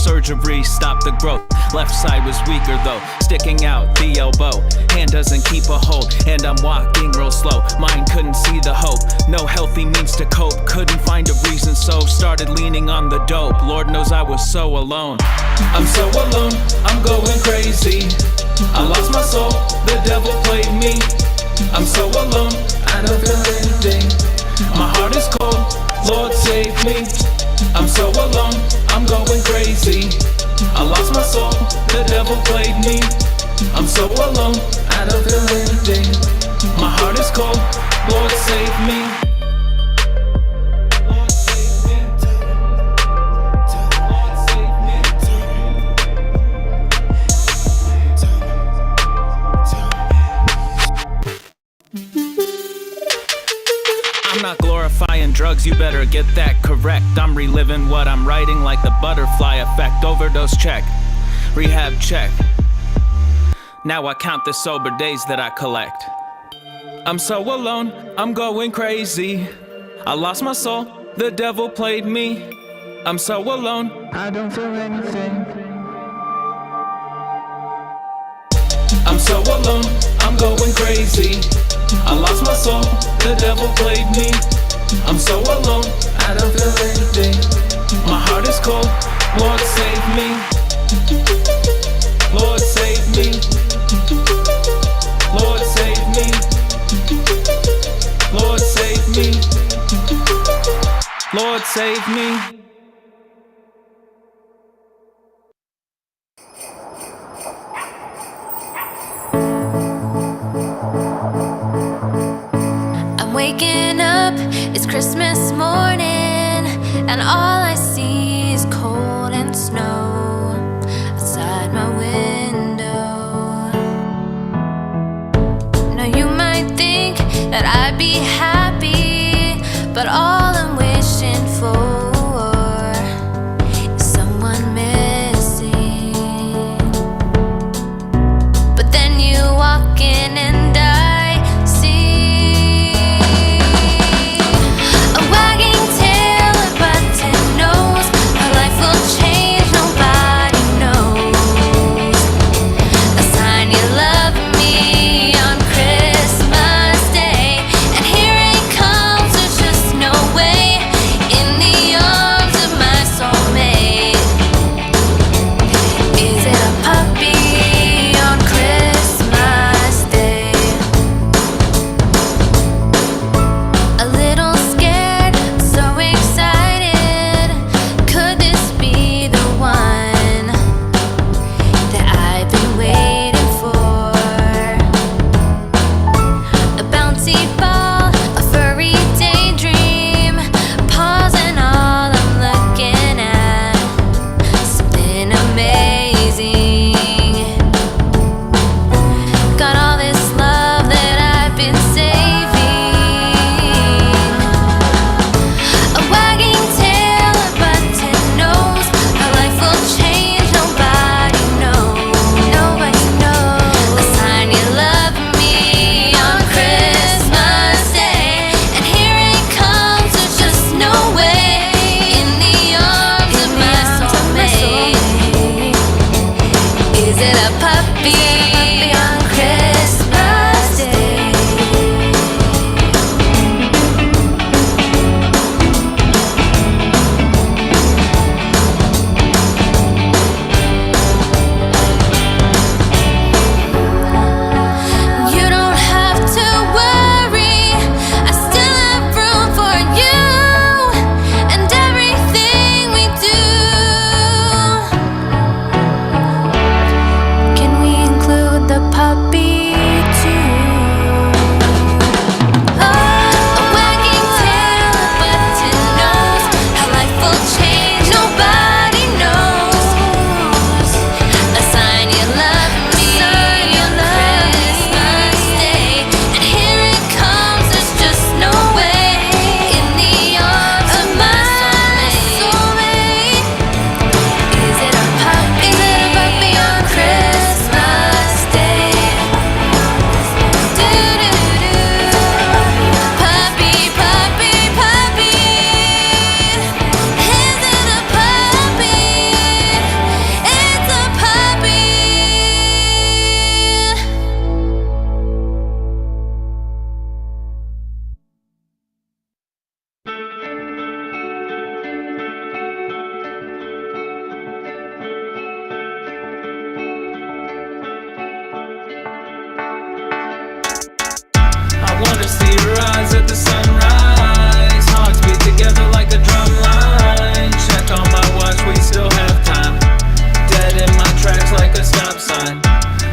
surgery stopped the growth. Left side was weaker though, sticking out the elbow. Hand doesn't keep a hold, and I'm walking real slow. Mind couldn't see the hope, no healthy means to cope. Couldn't find a reason, so started leaning on the dope. Lord knows I was so alone. I'm so alone, I'm going crazy. I lost my soul, the devil played me. I'm so alone, I don't feel anything. My heart is cold, Lord save me. I'm so alone, I'm going crazy. I lost my soul, the devil played me. I'm so alone, I don't feel anything. My heart is cold, Lord save me. Lord save me. Lord save me. I'm not glorifying drugs, you better get that correct. I'm reliving what I'm writing like the butterfly effect. Overdose check, rehab check. Now I count the sober days that I collect. I'm so alone, I'm going crazy. I lost my soul, the devil played me. I'm so alone, I don't feel anything. I'm so alone, I'm going crazy. I lost my soul, the devil played me. I'm so alone, I don't feel anything. My heart is cold, Lord save me. Lord save me. Lord save me. Lord save me. Lord save me. Waking up, it's Christmas morning, and all I see is cold and snow outside my window. Now you might think that I'd be happy, but all I'm wishing for is someone missing. But then you walk in and I see include wanna see your eyes at the sunrise. Hearts beat together like a drum line. Check on my watch, we still have time. Dead in my tracks like a stop sign.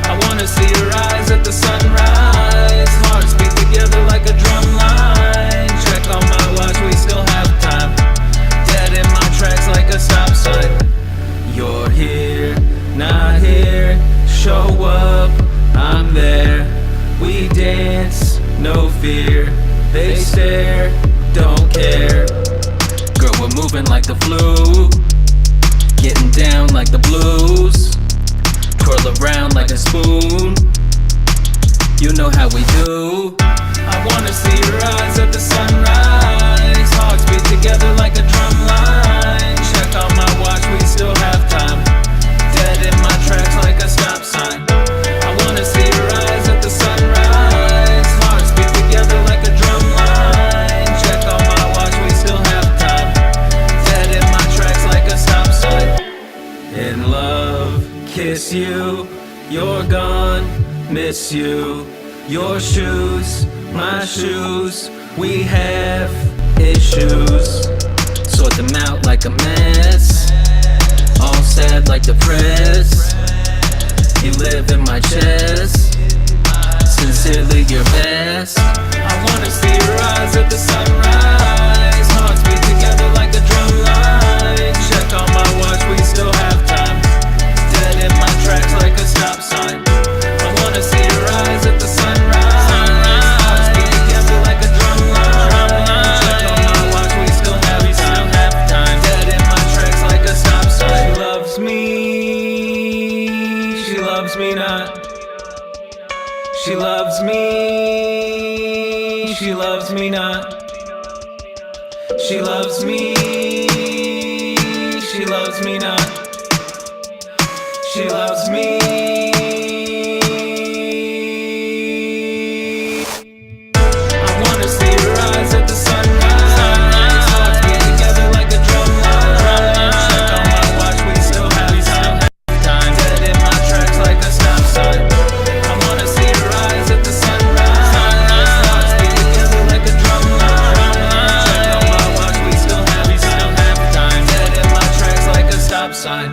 I wanna see your eyes at the sunrise. Hearts beat together like a drum line. Check on my watch, we still have time. Dead in my tracks like a stop sign. You're here, not here. Show up, I'm there. We dance, no fear. They stare, don't care. Girl, we're moving like the flu. Getting down like the blues. Twirl around like a spoon. You know how we do. I wanna see your eyes at the sunrise. Hearts beat together like a drum line. Check on my watch, we still have time. Dead in my tracks like a stop sign. I wanna see your eyes at the sunrise. Hearts beat together like a drum line. Check on my watch, we still have time. Dead in my tracks like a stop sign. In love, kiss you. You're gone, miss you. Your shoes, my shoes. We have issues. Sort them out like a mess. All sad like the press. You live in my chest. Sincerely your best. I wanna see your eyes at the sunrise. Hearts beat together like a drum line. Check on my watch, we still have time. Dead in my tracks like a stop sign. I wanna see your eyes at the sunrise. Hearts beat together like a drum line. Check on my watch, we still have time. Dead in my tracks like a stop sign. She loves me, she loves me not. She loves me, she loves me not. She loves me, she loves me not. She loves me. I wanna see your eyes at the sunrise. Hearts beat together like a drum line. Check on my watch, we still have time. Dead in my tracks like a stop sign. I wanna see your eyes at the sunrise. Hearts beat together like a drum line. Check on my watch, we still have time. Dead in my tracks like a stop sign.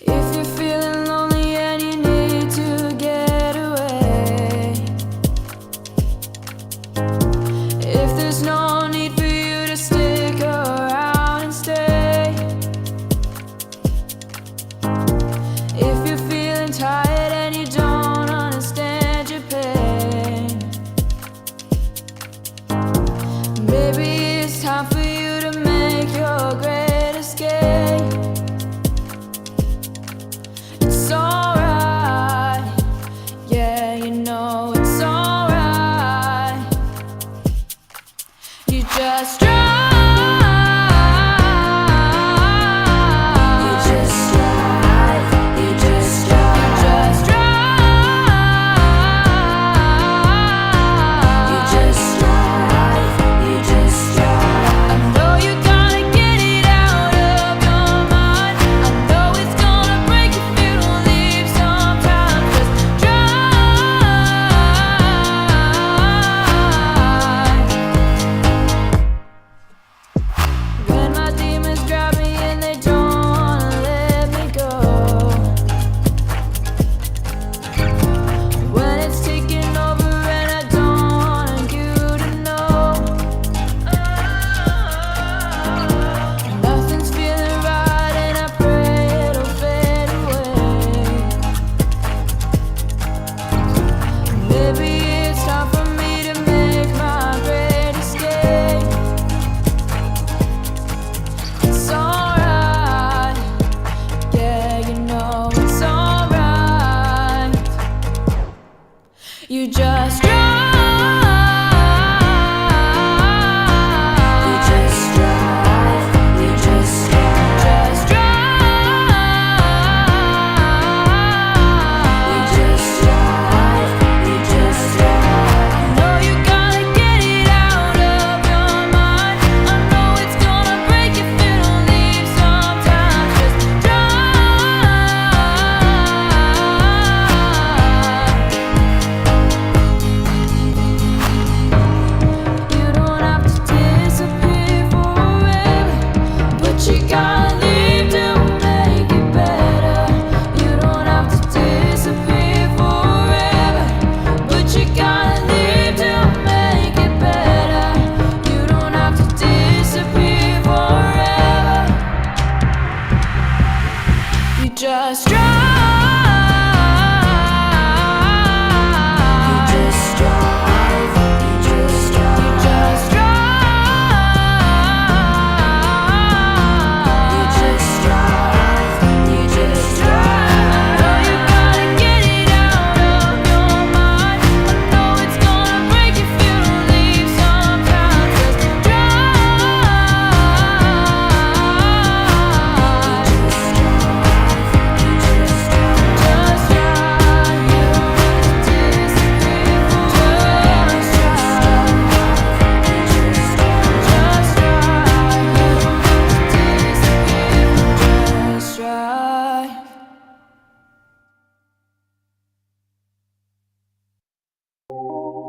If you're feeling lonely and you need to get away, if there's no need for you to stick around and stay,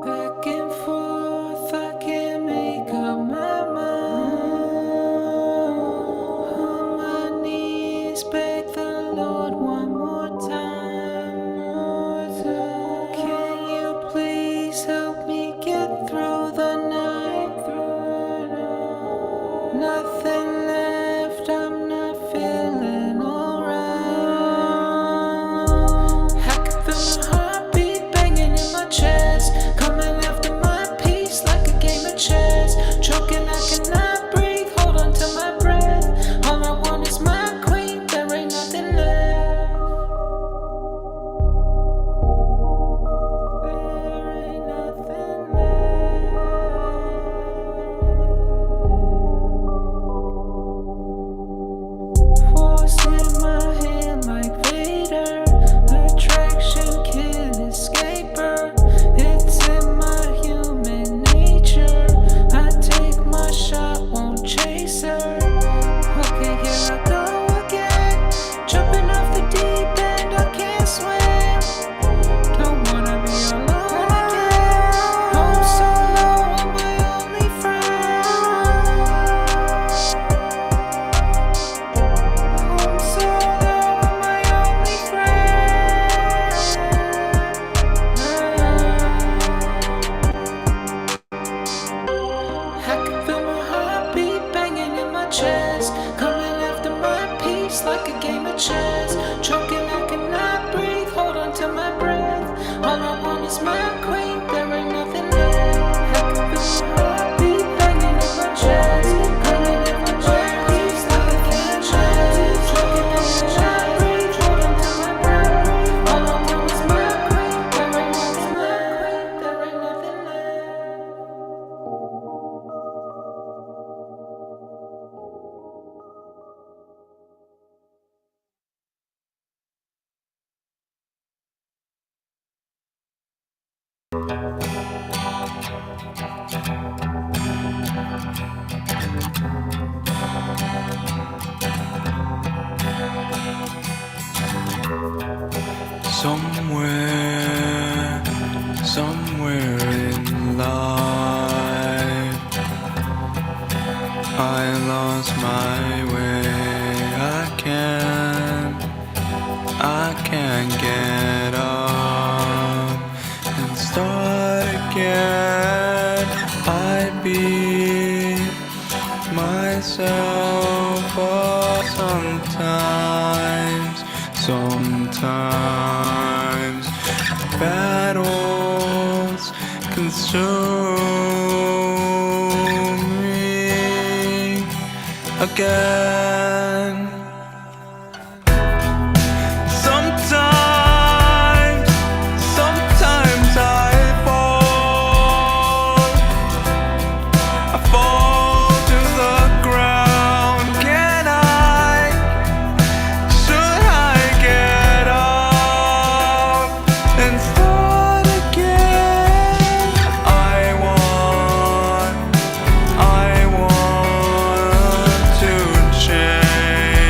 Back and forth, I can't make up my mind. On my knees, beg the Lord one more time. Can you please help me get through the night? Nothing left, I'm not feeling alright. I can feel my heartbeat banging in my chest, coming after my peace like a game of chess. Choking, I cannot breathe, hold on to my breath. All I want is my queen, there ain't nothing left. There ain't nothing left. Force in my hand like Vader. Attraction can't escape her. It's in my human nature. I take my shot, won't chase her. Okay, here I go again. Jumping off the deep end, I can't swim. Don't wanna be alone again. Home solo, I'm my only friend. Home solo, I'm my only friend. I can feel my heartbeat banging in my chest, coming after my peace like a game of chess. Choking, I cannot breathe, hold on to my breath. All I want is my queen, there ain't nothing left. I can feel my heartbeat banging in my chest, coming after my peace like a game of chess. Choking, I cannot breathe, hold on to my breath. All I want is my queen, there ain't nothing left. There ain't nothing left. Somewhere in life, I lost my way. I can't get up and start again. I beat myself up sometimes battles consume me again. Sometimes I fall to the ground. Should I get up and start again? I want to change.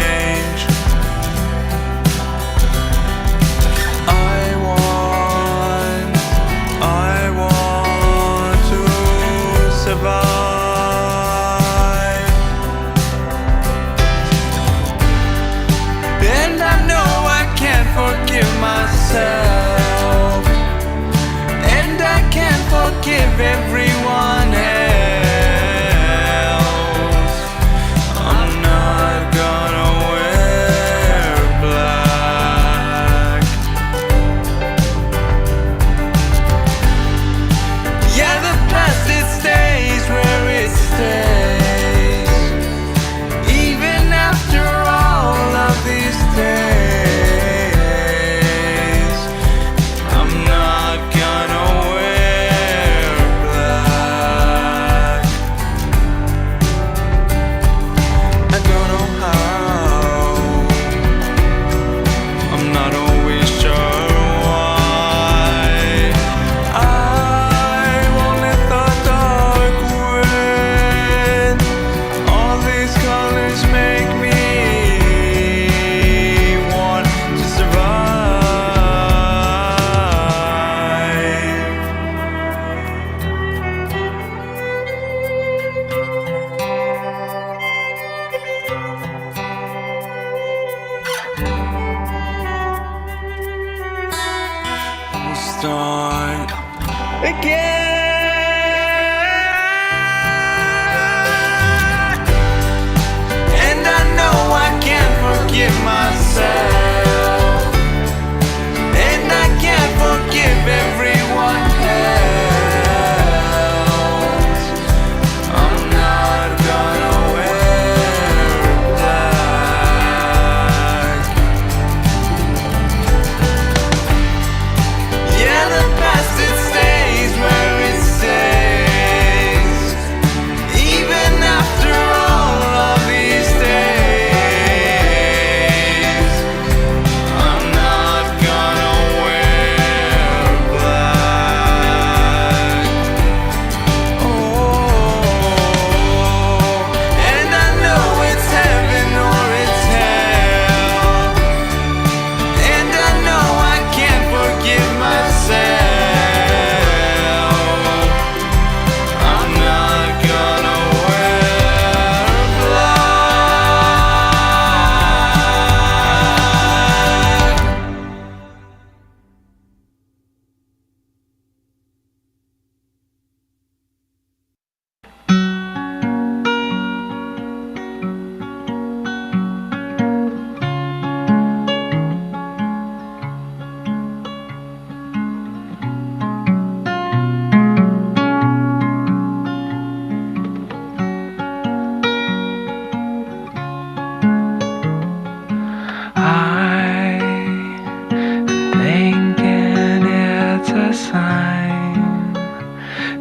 start again. And I know I can't forgive myself, and I can't forgive everyone else. I'm not gonna wear black. Yeah, the past, it stays where it stays, even after all of these days. I'm not gonna wear black. Oh, and I know it's heaven or it's hell, and I know I can't forgive myself. I'm not gonna wear black. I'm thinking it's a sign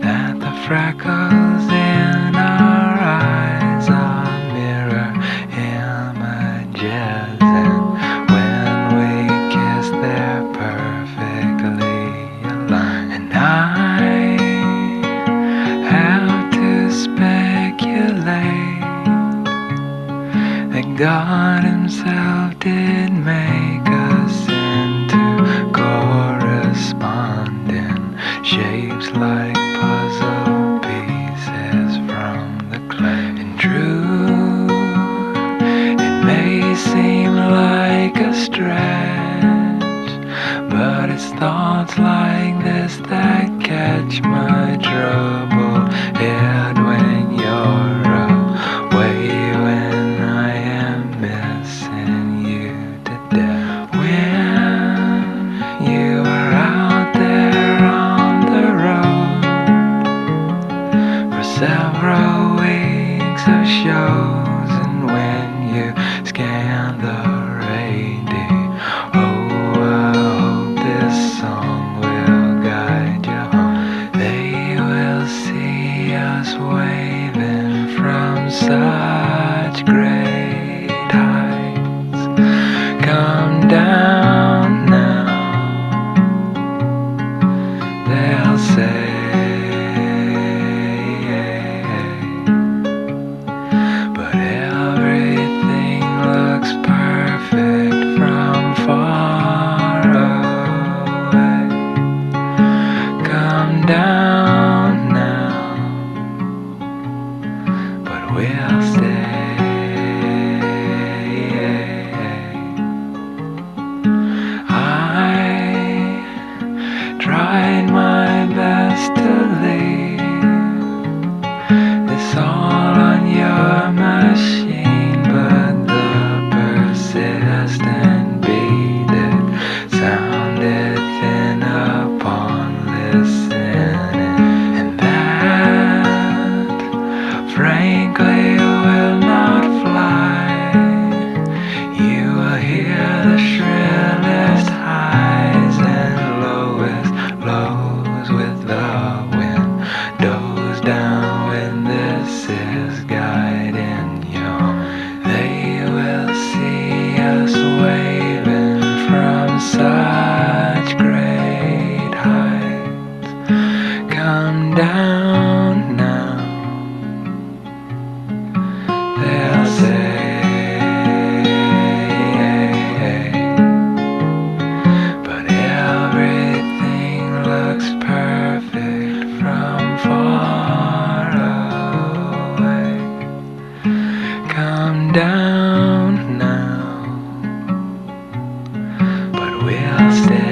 that the freckles in our eyes are mirror images, and when we kiss they're perfectly aligned. And I have to speculate that God himself did make us into corresponding shapes like puzzle pieces from the clay. And true, it may seem like a stretch, but it's thoughts like this that catch my troubled head when you're away, when I am missing you to death. When you are out there on the road for several weeks of shows, and when you scan the radio, oh, I hope this song will guide you home. They will see us waving from such great heights. Come down now, they'll say, but everything looks perfect from far away. Come down now, but we'll stay. I tried my best to leave this all on your machine, but the persistent beat, it sounded thin upon listening, and that frankly will not fly. You will hear the shrillest highs and lowest lows with the windows down when this is guiding you. They will see us waving from such great heights. Come down now, they'll say, but everything looks perfect from far away. Come down now, but we'll stay.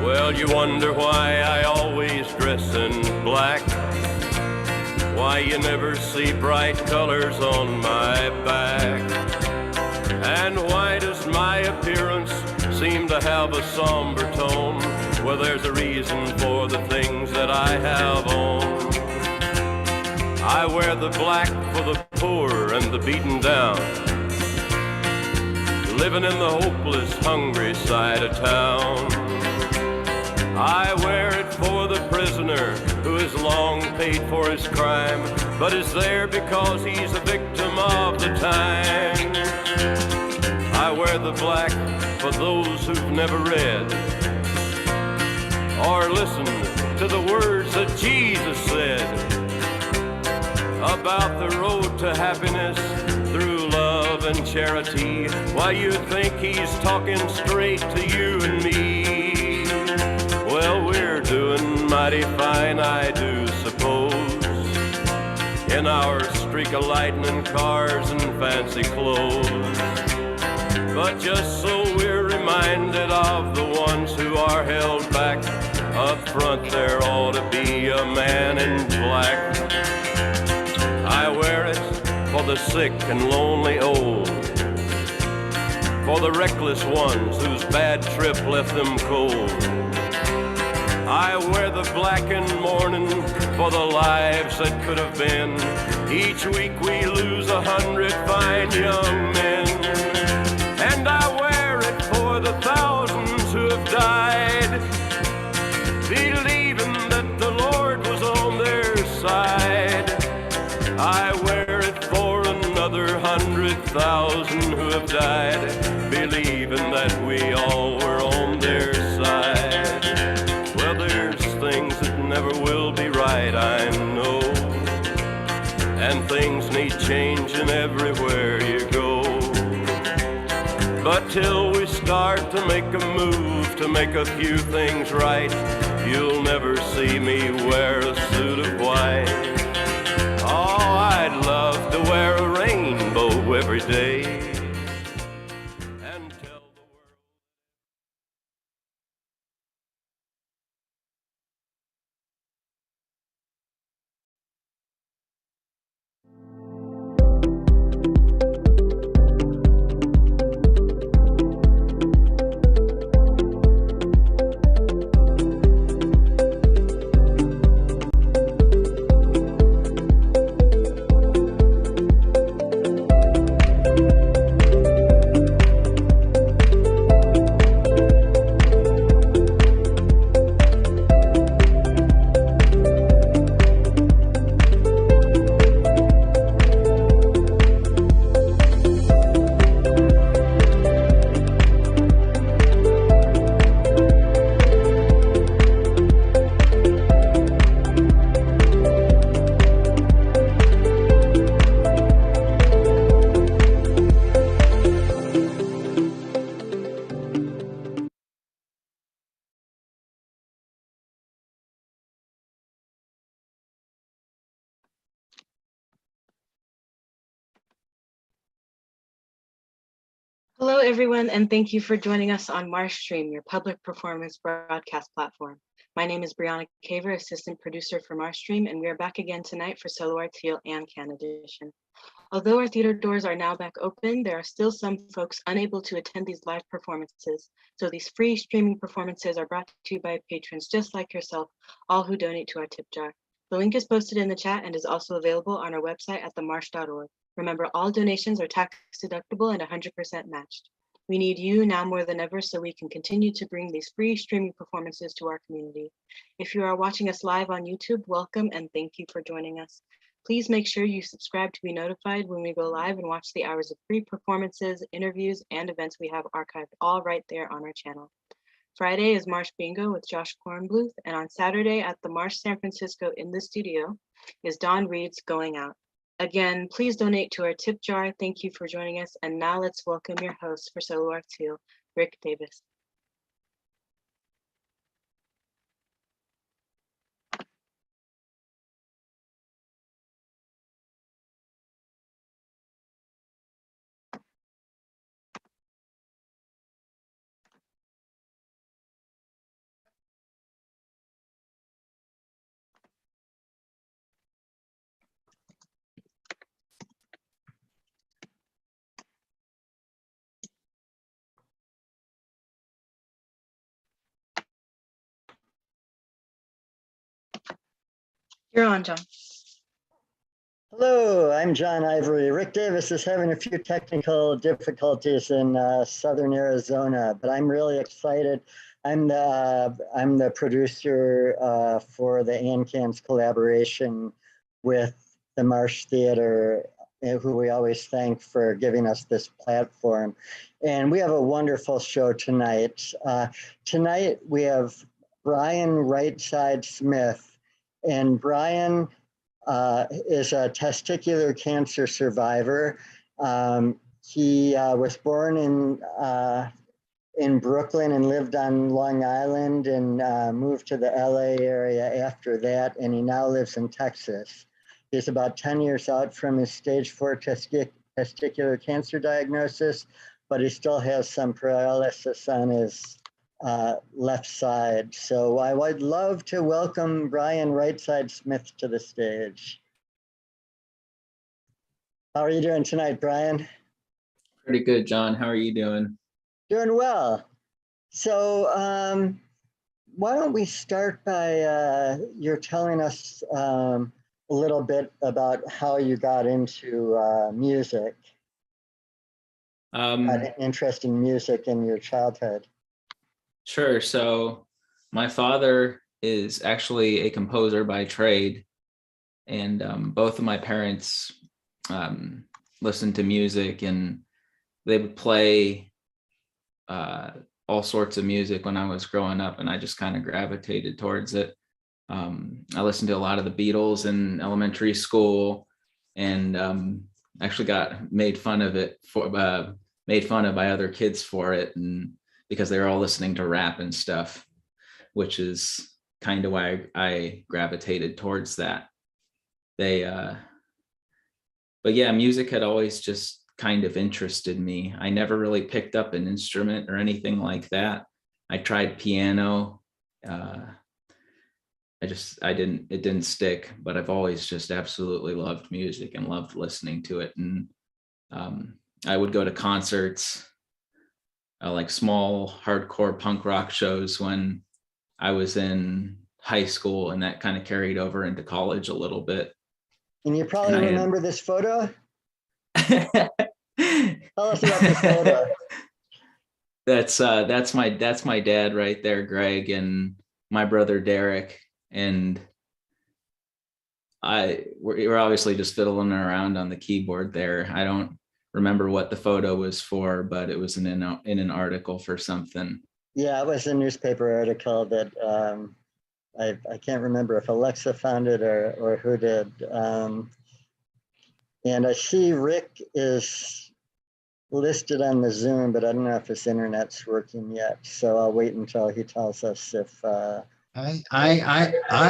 Well, you wonder why I always dress in black, why you never see bright colors on my back, and why does my appearance seem to have a somber tone? Well, there's a reason for the things that I have on. I wear the black for the poor and the beaten down, living in the hopeless, hungry side of town. I wear it for the prisoner who has long paid for his crime, but is there because he's a victim of the times. I wear the black for those who've never read or listened to the words that Jesus said about the road to happiness through love and charity. Why, you think he's talking straight to you and me? Well, we're doing mighty fine, I do suppose, in our streak of lightning cars and fancy clothes. But just so we're reminded of the ones who are held back, up front there ought to be a man in black. I wear it for the sick and lonely old, for the reckless ones whose bad trip left them cold. I wear the black in mourning for the lives that could have been. Each week we lose 100 fine young men. And I wear it for the thousands who have died, believing that the Lord was on their side. I wear it for another 100,000 who have died, believing that we all were on their side. Well, there's things that never will be right, I know, and things need changing everywhere you go. But till we start to make a move to make a few things right, you'll never see me wear a suit of white. Oh, I'd love to wear a rainbow every day and tell the world. Hello, everyone, and thank you for joining us on MarshStream, your public performance broadcast platform. My name is Brianna Caver, assistant producer for MarshStream, and we are back again tonight for Solo Art Teal and Can Edition. Although our theater doors are now back open, there are still some folks unable to attend these live performances. So these free streaming performances are brought to you by patrons just like yourself, all who donate to our tip jar. The link is posted in the chat and is also available on our website at themarsh.org. Remember, all donations are tax deductible and 100% matched. We need you now more than ever so we can continue to bring these free streaming performances to our community. If you are watching us live on YouTube, welcome and thank you for joining us. Please make sure you subscribe to be notified when we go live and watch the hours of free performances, interviews, and events we have archived all right there on our channel. Friday is Marsh Bingo with Josh Kornbluth, and on Saturday at the Marsh San Francisco in the studio is Don Reed's Going Out. Again, please donate to our tip jar. Thank you for joining us. And now let's welcome your host for Solo Art Teal, Rick Davis. You're on, John. Hello, I'm John Ivory. Rick Davis is having a few technical difficulties in southern Arizona, but I'm really excited. I'm the producer for the ANCAN's collaboration with the Marsh Theater, who we always thank for giving us this platform. And we have a wonderful show tonight. Tonight we have Brian Rightside Smith, and Brian is a testicular cancer survivor. He was born in Brooklyn and lived on Long Island and moved to the LA area after that, and he now lives in Texas. He's about 10 years out from his stage 4 testicular cancer diagnosis, but he still has some paralysis on his left side. So I would love to welcome Brian Rightside Smith to the stage. How are you doing tonight, Brian? Pretty good, John. How are you doing? Doing well. So why don't we start by you're telling us a little bit about how you got into music, got an interest in music in your childhood. Sure. So my father is actually a composer by trade, and both of my parents listened to music, and they would play all sorts of music when I was growing up, and I just kind of gravitated towards it. I listened to a lot of the Beatles in elementary school, and actually got made fun of by other kids for it, and because they were all listening to rap and stuff, which is kind of why I gravitated towards that. But yeah, music had always just kind of interested me. I never really picked up an instrument or anything like that. I tried piano. It didn't stick, but I've always just absolutely loved music and loved listening to it. And I would go to concerts, like small hardcore punk rock shows when I was in high school, and that kind of carried over into college a little bit. And you probably remember this photo? Tell us about this photo. That's my dad right there, Greg, and my brother Derek, and we're obviously just fiddling around on the keyboard there. I don't remember what the photo was for, but it was in an article for something. Yeah, it was a newspaper article that I can't remember if Alexa found it or who did. And I see Rick is listed on the Zoom, but I don't know if his internet's working yet. So I'll wait until he tells us if. I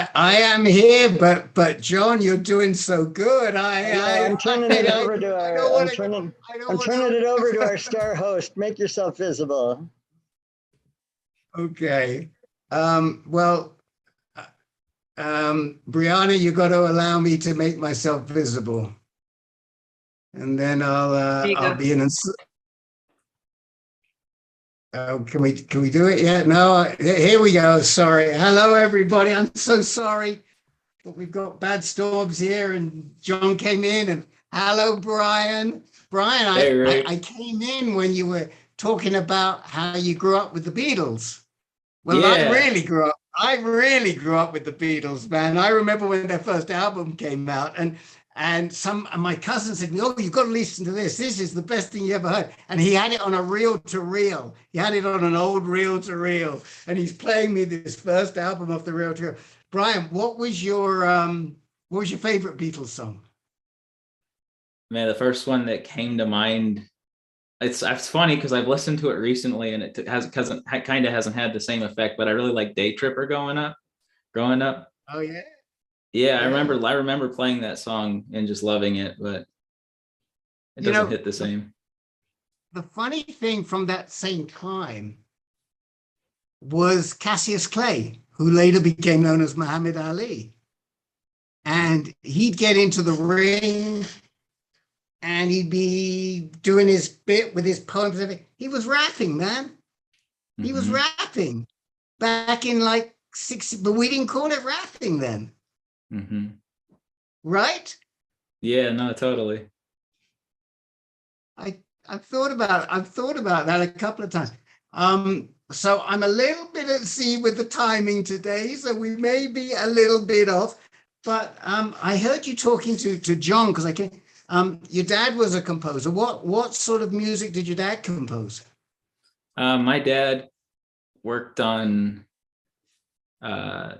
am here, but John, you're doing so good. I'm turning it over to our star host. Make yourself visible. Okay. Well, Brianna, you got to allow me to make myself visible, and then I'll be in. Can we do it yet? No, here we go. Sorry. Hello, everybody. I'm so sorry, but we've got bad storms here, and John came in. And hello, Brian. Brian, I came in when you were talking about how you grew up with the Beatles. Well, yeah. I really grew up with the Beatles, man. I remember when their first album came out, and some of my cousins said, "Oh, you've got to listen to this. This is the best thing you ever heard." And he had it on a reel-to-reel. He had it on an old reel-to-reel, and he's playing me this first album off the reel-to-reel. Brian, what was your favorite Beatles song? Man, the first one that came to mind. It's funny because I've listened to it recently, and it kind of hasn't had the same effect. But I really like Day Tripper growing up. Oh yeah. Yeah, I remember playing that song and just loving it, but it doesn't hit the same. The funny thing from that same time was Cassius Clay, who later became known as Muhammad Ali. And he'd get into the ring and he'd be doing his bit with his poems. He was rapping, man. He was rapping back in like 60, but we didn't call it rapping then. Hmm. right? Yeah, no, totally. I've thought about that a couple of times. So I'm a little bit at sea with the timing today, so we may be a little bit off. But I heard you talking to John because I can. Your dad was a composer. What sort of music did your dad compose? My dad worked on,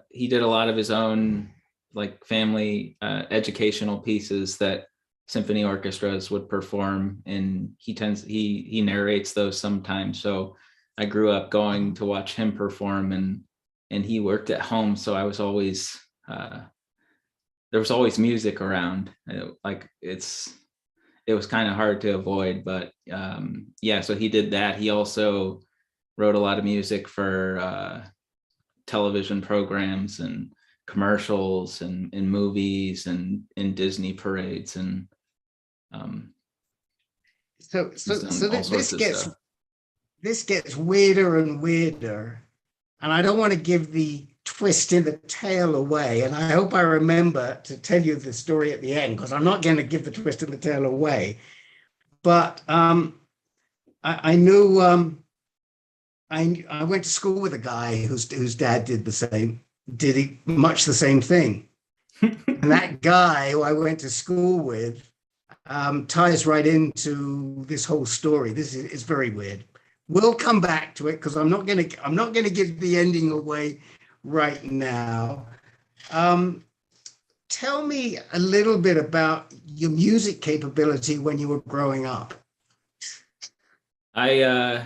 he did a lot of his own like family educational pieces that symphony orchestras would perform, and he narrates those sometimes. So I grew up going to watch him perform, and he worked at home, so I was always there was always music around. It was kind of hard to avoid, but yeah, so he did that. He also wrote a lot of music for television programs and commercials and in movies and in Disney parades and So he's done all sorts of stuff. This gets weirder and weirder, and I don't want to give the twist in the tail away. And I hope I remember to tell you the story at the end, because I'm not going to give the twist in the tail away. But I knew I went to school with a guy whose dad did much the same thing. And that guy who I went to school with ties right into this whole story. This is very weird. We'll come back to it because I'm not gonna give the ending away right now. Tell me a little bit about your music capability when you were growing up. I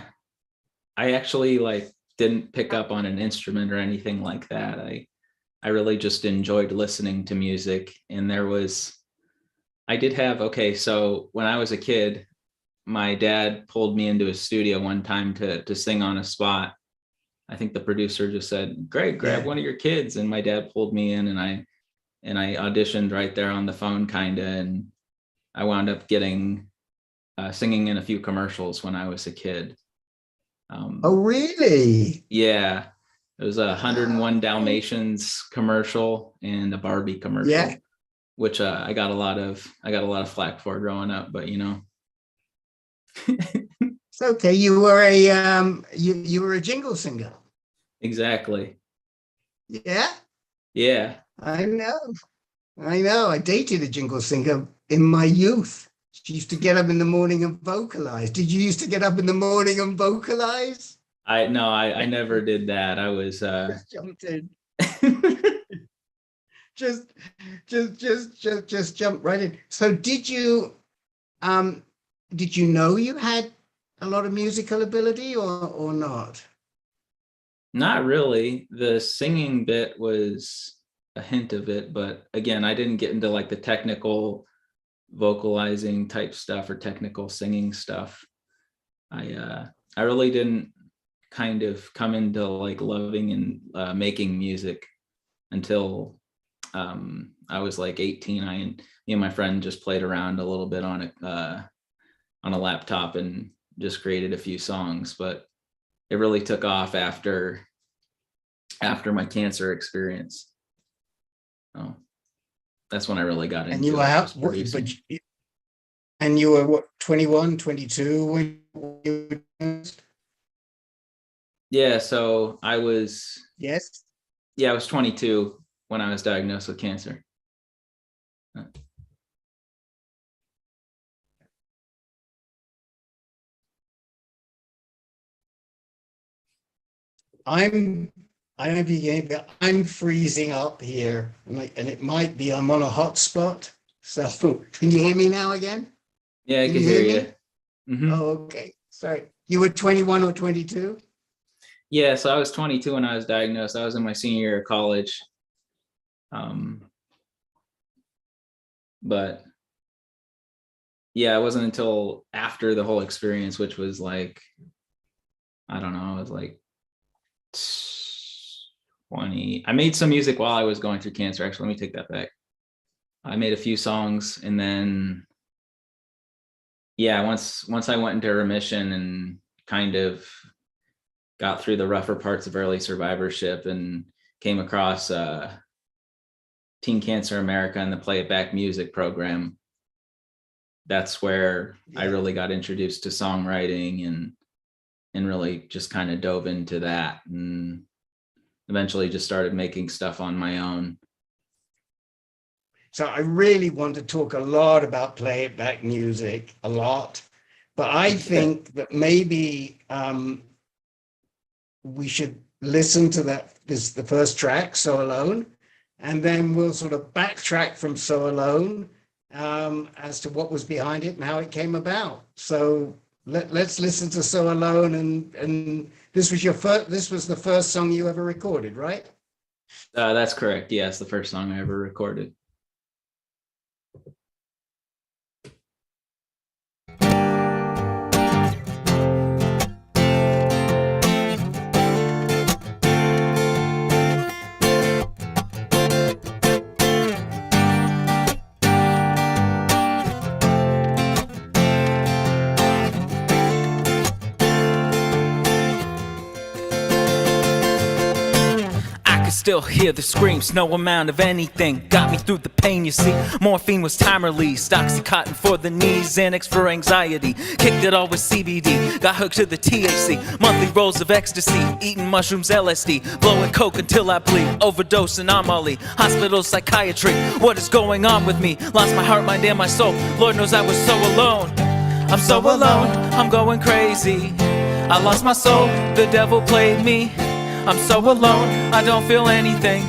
actually like didn't pick up on an instrument or anything like that. I really just enjoyed listening to music. And I did have, okay, so when I was a kid, my dad pulled me into his studio one time to sing on a spot. I think the producer just said, "Greg, grab one of your kids." And my dad pulled me in, and I auditioned right there on the phone kinda, and I wound up getting singing in a few commercials when I was a kid. Oh, really? Yeah. It was a 101 Dalmatians commercial and a Barbie commercial. Yeah. Which I got a lot of flack for growing up, but you know. It's okay. You were a jingle singer. Exactly. Yeah. Yeah. I know. I dated a jingle singer in my youth. She used to get up in the morning and vocalize. Did you used to get up in the morning and vocalize? I never did that. I was Just jumped in. just jump right in. So did you know you had a lot of musical ability or not? Not really. The singing bit was a hint of it, but again, I didn't get into like the technical vocalizing type stuff or technical singing stuff. I really didn't kind of come into like loving and making music until I was like 18. Me and my friend just played around a little bit on a laptop and just created a few songs, but it really took off after my cancer experience. Oh, that's when I really got into it. And you were out, and you were what, 21, 22 when you were? Yeah, so I was. Yes. Yeah, I was 22 when I was diagnosed with cancer. I'm freezing up here, and it might be I'm on a hotspot. So can you hear me now again? Yeah, I can hear you. Mm-hmm. Oh, okay. Sorry. You were 21 or 22? Yeah, so I was 22 when I was diagnosed. I was in my senior year of college. But yeah, it wasn't until after the whole experience, which was like, I don't know, it was like 20. I made some music while I was going through cancer. Actually, let me take that back. I made a few songs, and then yeah, once I went into remission and kind of got through the rougher parts of early survivorship and came across Teen Cancer America and the Play It Back music program. That's where I really got introduced to songwriting and really just kind of dove into that, and eventually just started making stuff on my own. So I really want to talk a lot about Play It Back music, a lot, but I think that maybe we should listen to that, this the first track, So Alone, and then we'll sort of backtrack from So Alone as to what was behind it and how it came about. So let's listen to So Alone, and this was the first song you ever recorded, right? That's correct. Yeah, it's the first song I ever recorded. Still hear the screams, no amount of anything got me through the pain, you see. Morphine was time released, Oxycontin for the knees, Xanax for anxiety. Kicked it all with CBD, got hooked to the THC. Monthly rolls of ecstasy, eating mushrooms, LSD. Blowing coke until I bleed, overdosing on Molly. Hospital psychiatry, what is going on with me? Lost my heart, mind, and my soul. Lord knows I was so alone. I'm so alone, I'm going crazy. I lost my soul, the devil played me. I'm so alone, I don't feel anything.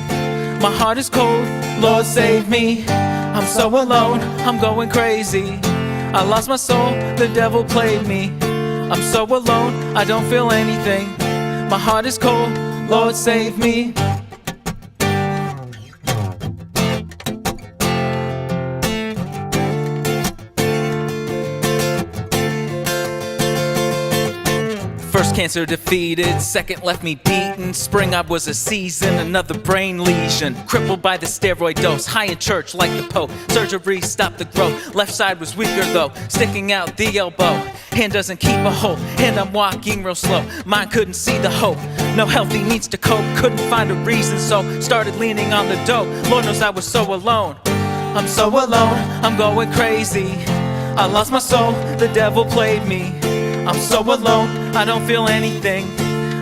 My heart is cold, Lord save me. I'm so alone, I'm going crazy. I lost my soul, the devil played me. I'm so alone, I don't feel anything. My heart is cold, Lord save me. First cancer defeated, second left me beaten. Spring up was a season, another brain lesion. Crippled by the steroid dose, high in church like the Pope. Surgery stopped the growth, left side was weaker though. Sticking out the elbow, hand doesn't keep a hold. And I'm walking real slow, mind couldn't see the hope. No healthy needs to cope, couldn't find a reason, so started leaning on the dope. Lord knows I was so alone. I'm so alone, I'm going crazy. I lost my soul, the devil played me. I'm so alone, I don't feel anything.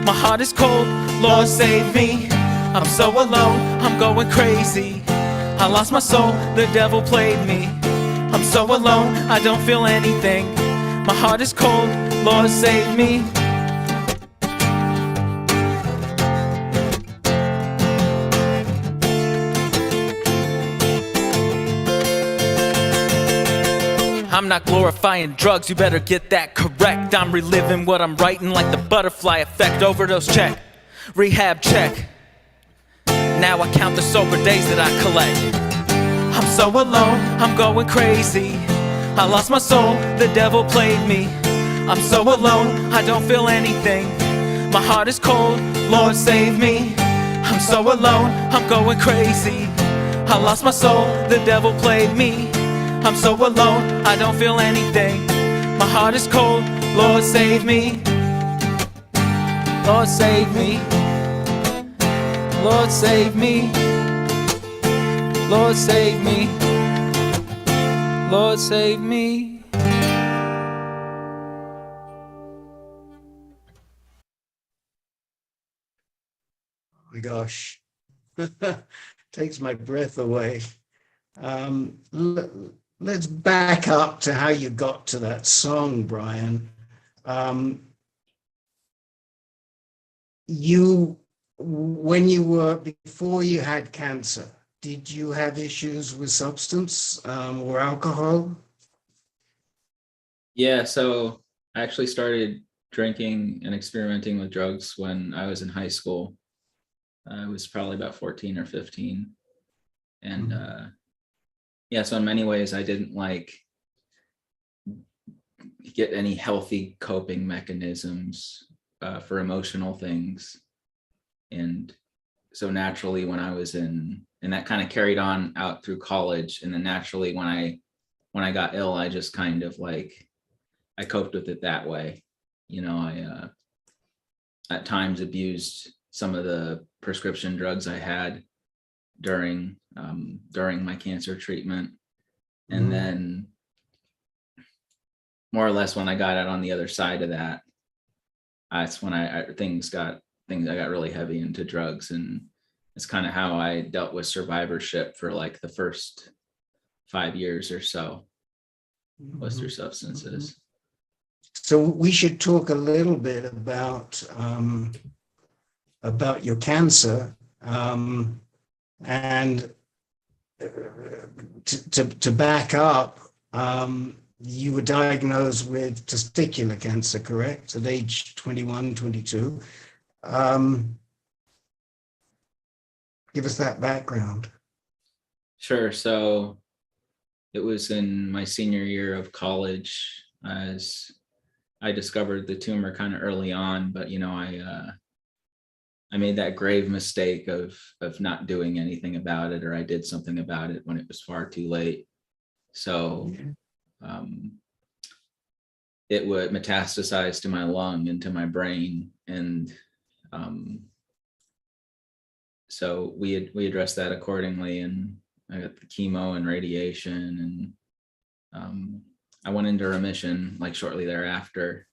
My heart is cold, Lord save me. I'm so alone, I'm going crazy. I lost my soul, the devil played me. I'm so alone, I don't feel anything. My heart is cold, Lord save me. I'm not glorifying drugs, you better get that correct. I'm reliving what I'm writing like the butterfly effect. Overdose check, rehab check. Now I count the sober days that I collect. I'm so alone, I'm going crazy. I lost my soul, the devil played me. I'm so alone, I don't feel anything. My heart is cold, Lord save me. I'm so alone, I'm going crazy. I lost my soul, the devil played me. I'm so alone, I don't feel anything. My heart is cold, Lord save me. Lord save me. Lord save me. Lord save me. Lord save me. Oh my gosh, takes my breath away. Let's back up to how you got to that song, Brian. Before you had cancer, did you have issues with substance or alcohol? Yeah, so I actually started drinking and experimenting with drugs when I was in high school. I was probably about 14 or 15. And yeah, so in many ways I didn't get any healthy coping mechanisms for emotional things. And so naturally when I was and that kind of carried on out through college. And then naturally when I got ill, I just kind of I coped with it that way. You know, I at times abused some of the prescription drugs I had during my cancer treatment. And then more or less when I got out on the other side of that, that's when I got really heavy into drugs. And it's kind of how I dealt with survivorship for like the first 5 years or so, was through substances. So we should talk a little bit about your cancer, and to back up, you were diagnosed with testicular cancer, correct? At age 21, 22. Give us that background. Sure. So it was in my senior year of college, as I discovered the tumor kind of early on, but I made that grave mistake of not doing anything about it, or I did something about it when it was far too late. So it would metastasize to my lung, into my brain, and so we addressed that accordingly, and I got the chemo and radiation, and I went into remission like shortly thereafter.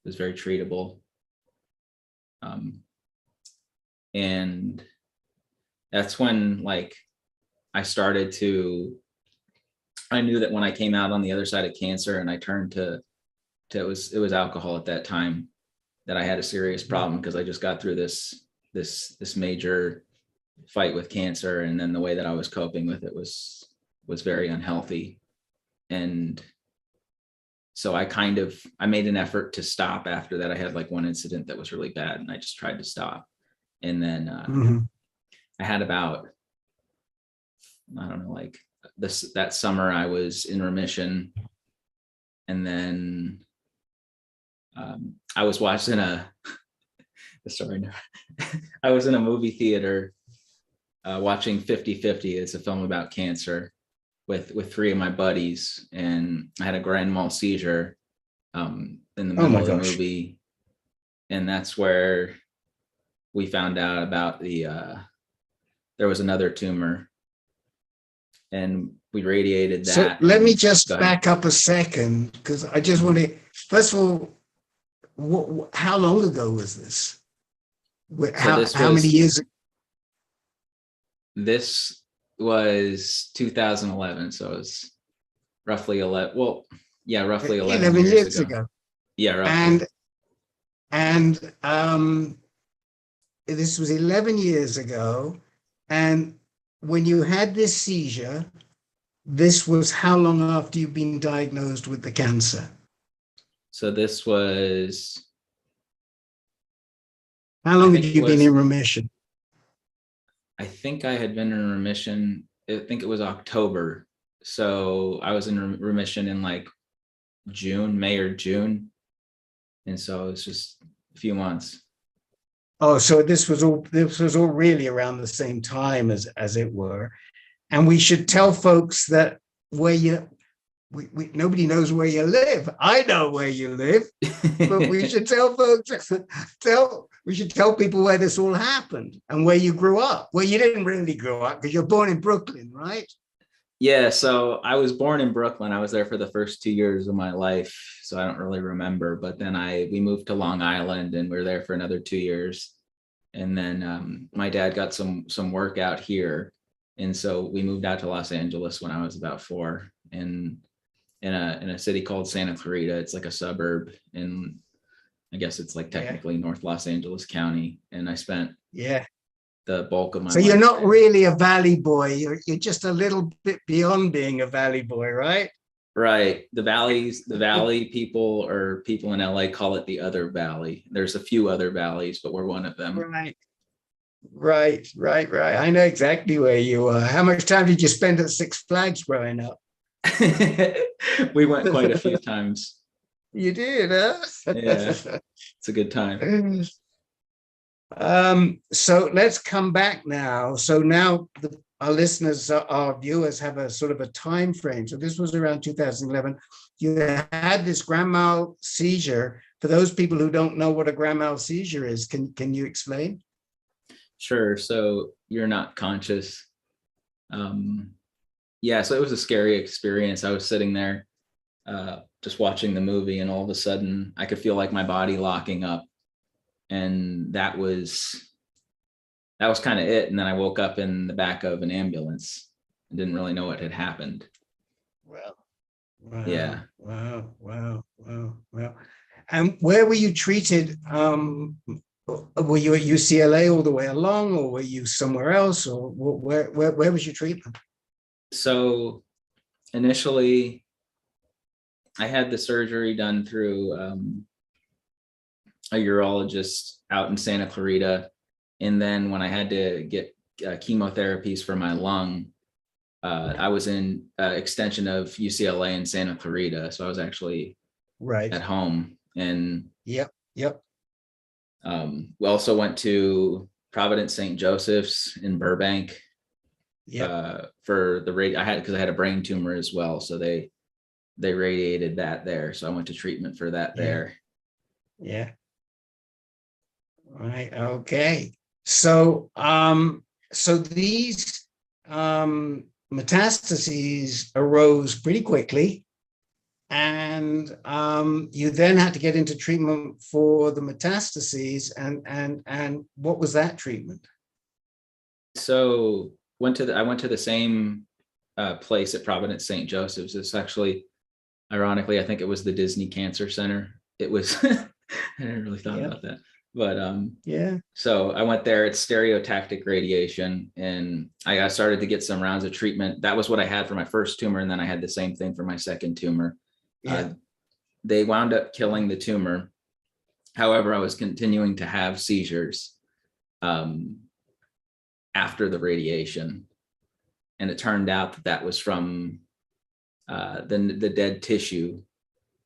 It was very treatable. And that's when like I knew that when I came out on the other side of cancer and I turned to it was alcohol at that time, that I had a serious problem, because I just got through this major fight with cancer, and then the way that I was coping with it was very unhealthy. And so I made an effort to stop after that. I had like one incident that was really bad, and I just tried to stop. And then I had about, I don't know, like that summer I was in remission. And then I was watching I was in a movie theater watching 50/50. It's a film about cancer with three of my buddies, and I had a grand mal seizure in the middle of the movie. And that's where we found out about there was another tumor, and we radiated that. So let me just back up a second, because I just want to, first of all, how long ago was this? How many years ago? This was 2011, so it was roughly 11. Well, yeah, roughly 11 years ago. Yeah, roughly. And this was 11 years ago. And when you had this seizure, this was how long after you've been diagnosed with the cancer? So this was... How long had you been in remission? I think I had been in remission, I think it was October. So I was in remission in like May or June. And so it's just a few months. Oh, so this was all really around the same time as it were. And we should tell folks that nobody knows where you live. I know where you live, but we should tell folks, we should tell people where this all happened and where you grew up. Well, you didn't really grow up because you're born in Brooklyn, right? Yeah, so I was born in Brooklyn. I was there for the first 2 years of my life, so I don't really remember. But then we moved to Long Island, and we were there for another 2 years. And then my dad got some work out here, and so we moved out to Los Angeles when I was about 4, and in a city called Santa Clarita. It's like a suburb, and I guess it's like technically North Los Angeles County. And I spent the bulk of my life. So you're not really a valley boy. You're just a little bit beyond being a valley boy, right? Right. The valley people, or people in LA, call it the other valley. There's a few other valleys, but we're one of them. Right. I know exactly where you are. How much time did you spend at Six Flags growing up? We went quite a few times. You did, huh? Yeah, it's a good time. So let's come back now. So now our listeners, our viewers, have a sort of a time frame. So this was around 2011. You had this grand mal seizure. For those people who don't know what a grand mal seizure is, can you explain? Sure. So you're not conscious Yeah, so it was a scary experience. I was sitting there just watching the movie, and all of a sudden I could feel like my body locking up, and that was kind of it. And then I woke up in the back of an ambulance and didn't really know what had happened. Well, wow, Yeah. wow. And where were you treated? Were you at UCLA all the way along, or were you somewhere else, or where was your treatment? So initially I had the surgery done through a urologist out in Santa Clarita. And then when I had to get chemotherapies for my lung, I was in extension of UCLA in Santa Clarita. So I was actually Right. at home. And Yep. we also went to Providence St. Joseph's in Burbank for the because I had a brain tumor as well. So they radiated that there. So I went to treatment for that there. Yeah. Right. Okay. So, so these metastases arose pretty quickly, and you then had to get into treatment for the metastases. And what was that treatment? So I went to the same place at Providence St. Joseph's. It's actually, ironically, I think it was the Disney Cancer Center. It was, I didn't really thought about that. But yeah. So I went there. It's stereotactic radiation, and I started to get some rounds of treatment. That was what I had for my first tumor, and then I had the same thing for my second tumor. Yeah. They wound up killing the tumor. However, I was continuing to have seizures after the radiation, and it turned out that was from the dead tissue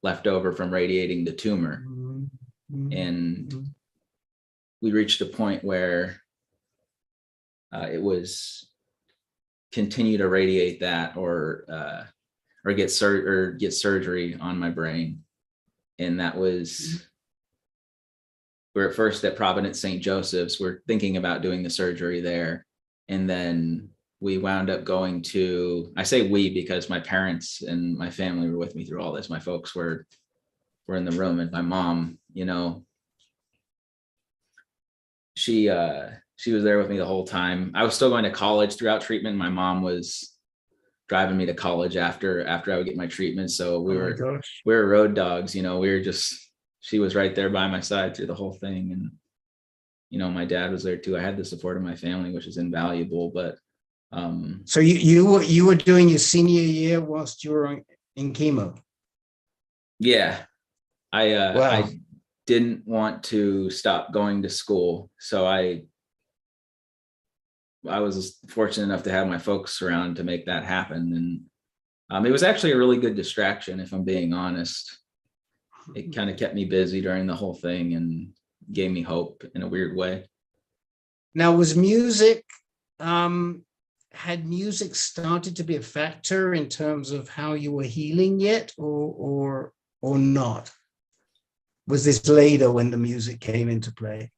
left over from radiating the tumor. And we reached a point where it was continue to radiate that or get surgery on my brain. And that was, we're at first at Providence St. Joseph's. We're thinking about doing the surgery there. And then we wound up going to, I say we because my parents and my family were with me through all this. My folks were in the room, and my mom, she was there with me the whole time. I was still going to college throughout treatment. My mom was driving me to college after I would get my treatment. So we were road dogs, we were she was right there by my side through the whole thing. And, my dad was there too. I had the support of my family, which is invaluable, but. So you were doing your senior year whilst you were in chemo? Yeah. I didn't want to stop going to school. So I was fortunate enough to have my folks around to make that happen. And it was actually a really good distraction, if I'm being honest. It kind of kept me busy during the whole thing and gave me hope in a weird way. Now, was music, had music started to be a factor in terms of how you were healing yet, or not? Was this later when the music came into play?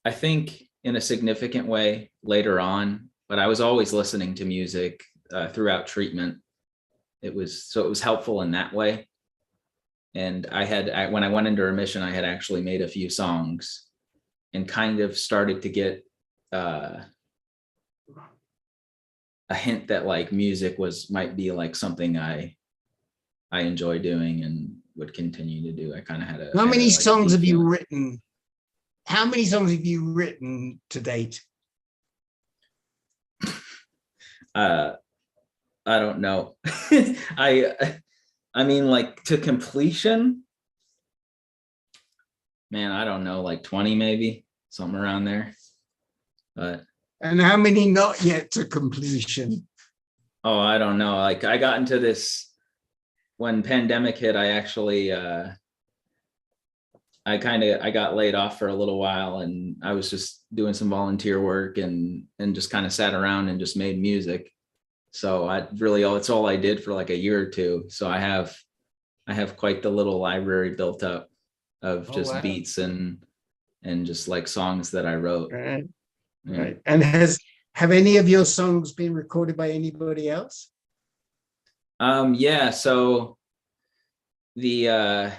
I think in a significant way later on, but I was always listening to music throughout treatment. It was helpful in that way. And when I went into remission, I had actually made a few songs and kind of started to get a hint that like music might be like something I enjoy doing and would continue to do. I kind of had How many songs have you written? How many songs have you written to date? I don't know. I mean, like to completion, man, I don't know, like 20 maybe, something around there. But and how many not yet to completion? Oh, I don't know. Like I got into this when pandemic hit. I actually I got laid off for a little while, and I was just doing some volunteer work and just kind of sat around and just made music. So it's all I did for like a year or two. So I have quite the little library built up of just beats and just like songs that I wrote. Right. Yeah. Right. And Have any of your songs been recorded by anybody else? Yeah, so the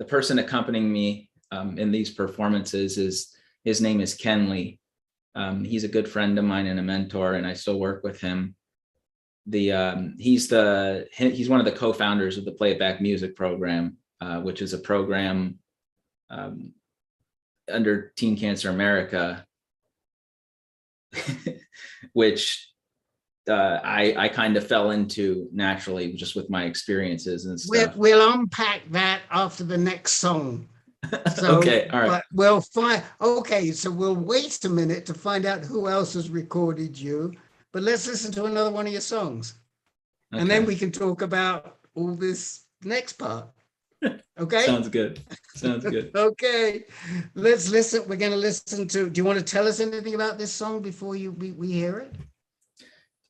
person accompanying me in these performances his name is Ken Lee. He's a good friend of mine and a mentor, and I still work with him. He's one of the co-founders of the Playback Music Program, which is a program under Teen Cancer America, which I kind of fell into naturally just with my experiences and stuff. We'll unpack that after the next song. So, okay, all right. But so we'll wait a minute to find out who else has recorded you. But let's listen to another one of your songs. Okay. And then we can talk about all this next part. Okay? Sounds good. Sounds good. Okay. Let's listen. We're going to listen to, do you want to tell us anything about this song before we hear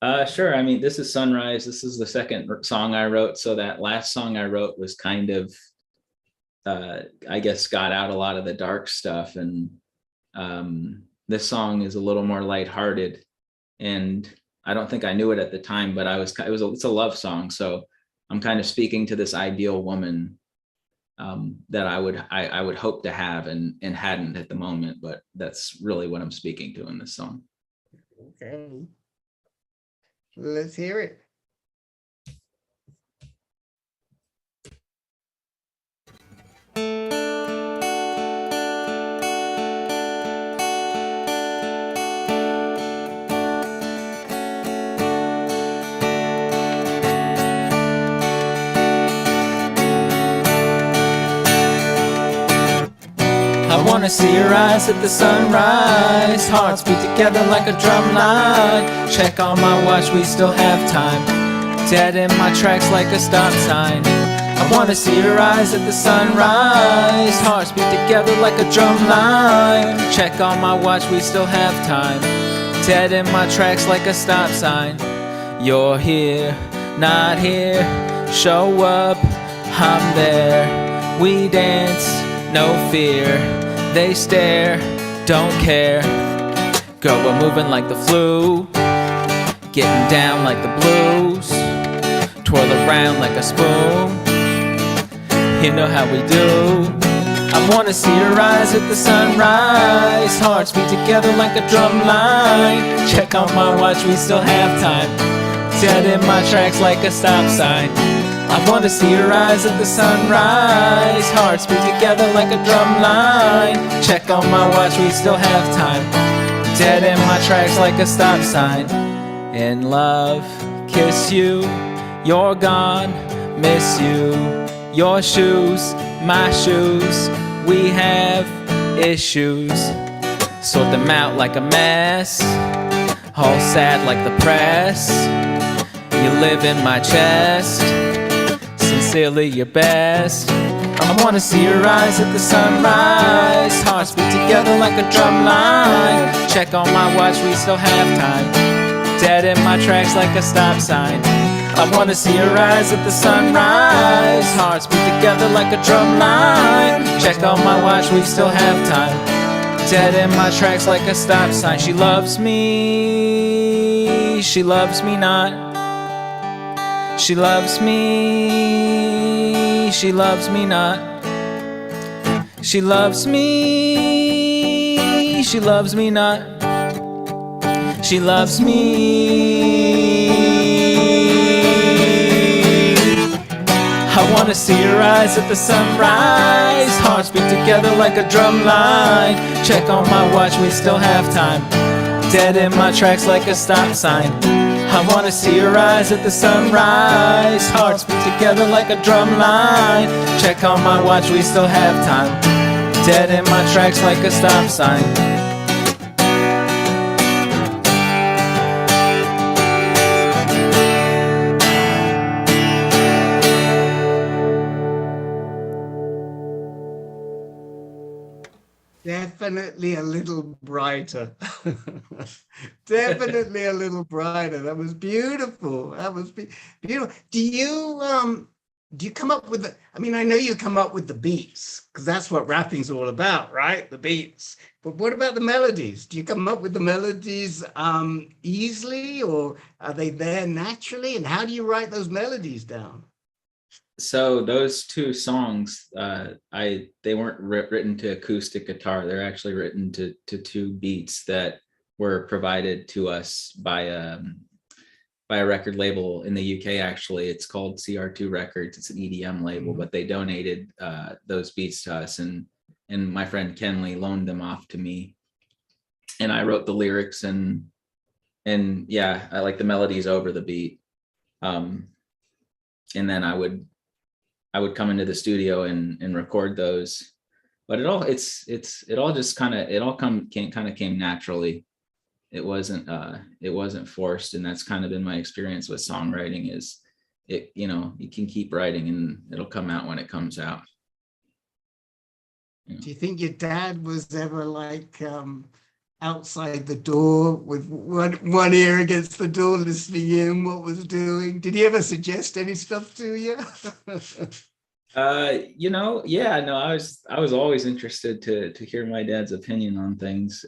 it? Sure. I mean, this is Sunrise. This is the second song I wrote. So that last song I wrote was kind of, I guess, got out a lot of the dark stuff. And this song is a little more lighthearted. And I don't think I knew it at the time, but it's a love song. So I'm kind of speaking to this ideal woman that I would hope to have and hadn't at the moment, but that's really what I'm speaking to in this song. Okay. Let's hear it. I wanna see your eyes at the sunrise. Hearts beat together like a drum line. Check on my watch, we still have time. Dead in my tracks like a stop sign. I wanna see your eyes at the sunrise. Hearts beat together like a drum line. Check on my watch, we still have time. Dead in my tracks like a stop sign. You're here, not here. Show up, I'm there. We dance, no fear. They stare, don't care. Girl, we're moving like the flu, getting down like the blues. Twirl around like a spoon, you know how we do. I wanna see your eyes at the sunrise. Hearts beat together like a drum line. Check on my watch, we still have time. Dead in my tracks like a stop sign. I wanna see your eyes at the sunrise. Hearts beat together like a drum line. Check on my watch, we still have time. Dead in my tracks like a stop sign. In love, kiss you. You're gone, miss you. Your shoes, my shoes. We have issues. Sort them out like a mess. All sad like the press. You live in my chest. Sincerely your best. I wanna see your eyes at the sunrise. Hearts beat together like a drum line. Check on my watch, we still have time. Dead in my tracks like a stop sign. I wanna see your eyes at the sunrise. Hearts beat together like a drum line. Check on my watch, we still have time. Dead in my tracks like a stop sign. She loves me, she loves me not. She loves me, she loves me not. She loves me, she loves me not. She loves me. I wanna see your eyes at the sunrise. Hearts beat together like a drum line. Check on my watch, we still have time. Dead in my tracks like a stop sign. I wanna see your eyes at the sunrise. Hearts beat together like a drum line. Check on my watch, we still have time. Dead in my tracks like a stop sign. Definitely a little brighter. Definitely a little brighter. That was beautiful. That was beautiful. Do you do you come up with the, I mean, I know you come up with the beats because that's what rapping's all about, right? The beats. But what about the melodies? Do you come up with the melodies easily, or are they there naturally? And how do you write those melodies down? So those two songs, they weren't written to acoustic guitar. They're actually written to two beats that were provided to us by a record label in the UK. Actually, it's called CR2 Records. It's an EDM label, but they donated those beats to us, and my friend Kenley loaned them off to me, and I wrote the lyrics and yeah, I like the melodies over the beat. And then I would come into the studio and record those, but it all just kind of came naturally. It wasn't forced, and that's kind of been my experience with songwriting. Is it, you can keep writing and it'll come out when it comes out. Do you think your dad was ever like outside the door with one ear against the door, listening in what was doing? Did he ever suggest any stuff to you? Yeah, no, I was always interested to hear my dad's opinion on things.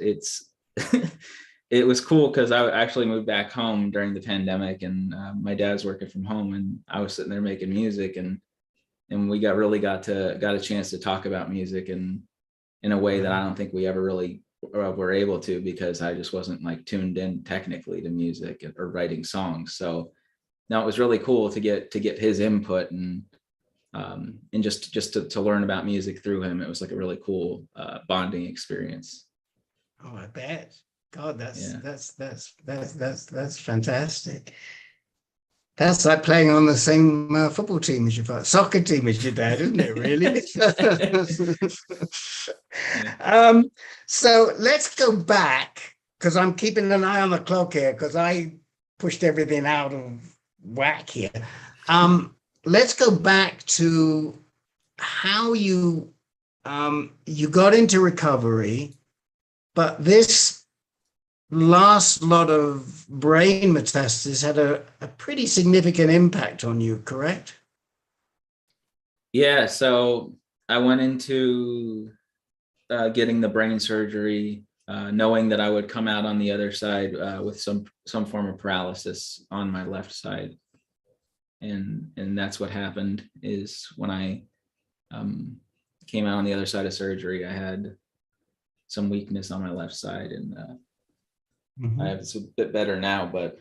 It was cool because I actually moved back home during the pandemic, and my dad's working from home, and I was sitting there making music, and we got a chance to talk about music and in a way that I don't think we ever really were able to, because I just wasn't like tuned in technically to music or writing songs. So now it was really cool to get his input and just to learn about music through him. It was like a really cool bonding experience. Oh, I bet. God, that's fantastic. That's like playing on the same football team as your soccer team as your dad, isn't it? Really? So let's go back, because I'm keeping an eye on the clock here, because I pushed everything out of whack here. Let's go back to how you got into recovery, but this last lot of brain metastasis had a pretty significant impact on you, correct? Yeah, so I went into getting the brain surgery, knowing that I would come out on the other side with some form of paralysis on my left side. And that's what happened. Is when I came out on the other side of surgery, I had some weakness on my left side, and it's a bit better now, but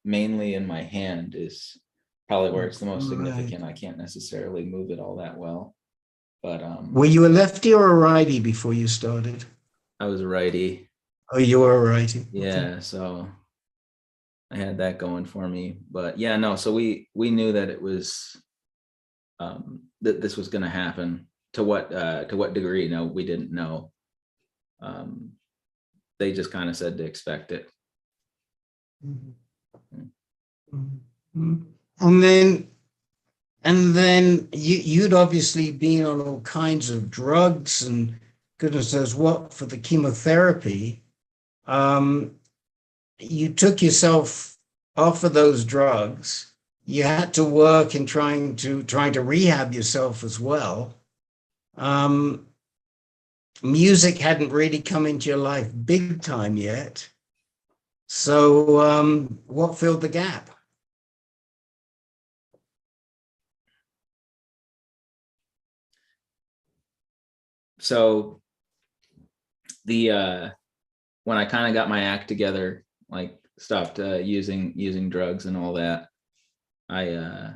mainly in my hand is probably where it's the most significant. I can't necessarily move it all that well, but were you a lefty or a righty before you started? I was a righty. Oh, you were a righty. Yeah, okay. So I had that going for me, but yeah, no. So we knew that it was that this was going to happen. To what degree? No, we didn't know. They just kind of said to expect it. And then you'd obviously been on all kinds of drugs and goodness knows what for the chemotherapy. You took yourself off of those drugs. You had to work in trying to rehab yourself as well. Music hadn't really come into your life big time yet. So what filled the gap? So when I kind of got my act together, like stopped using drugs and all that, I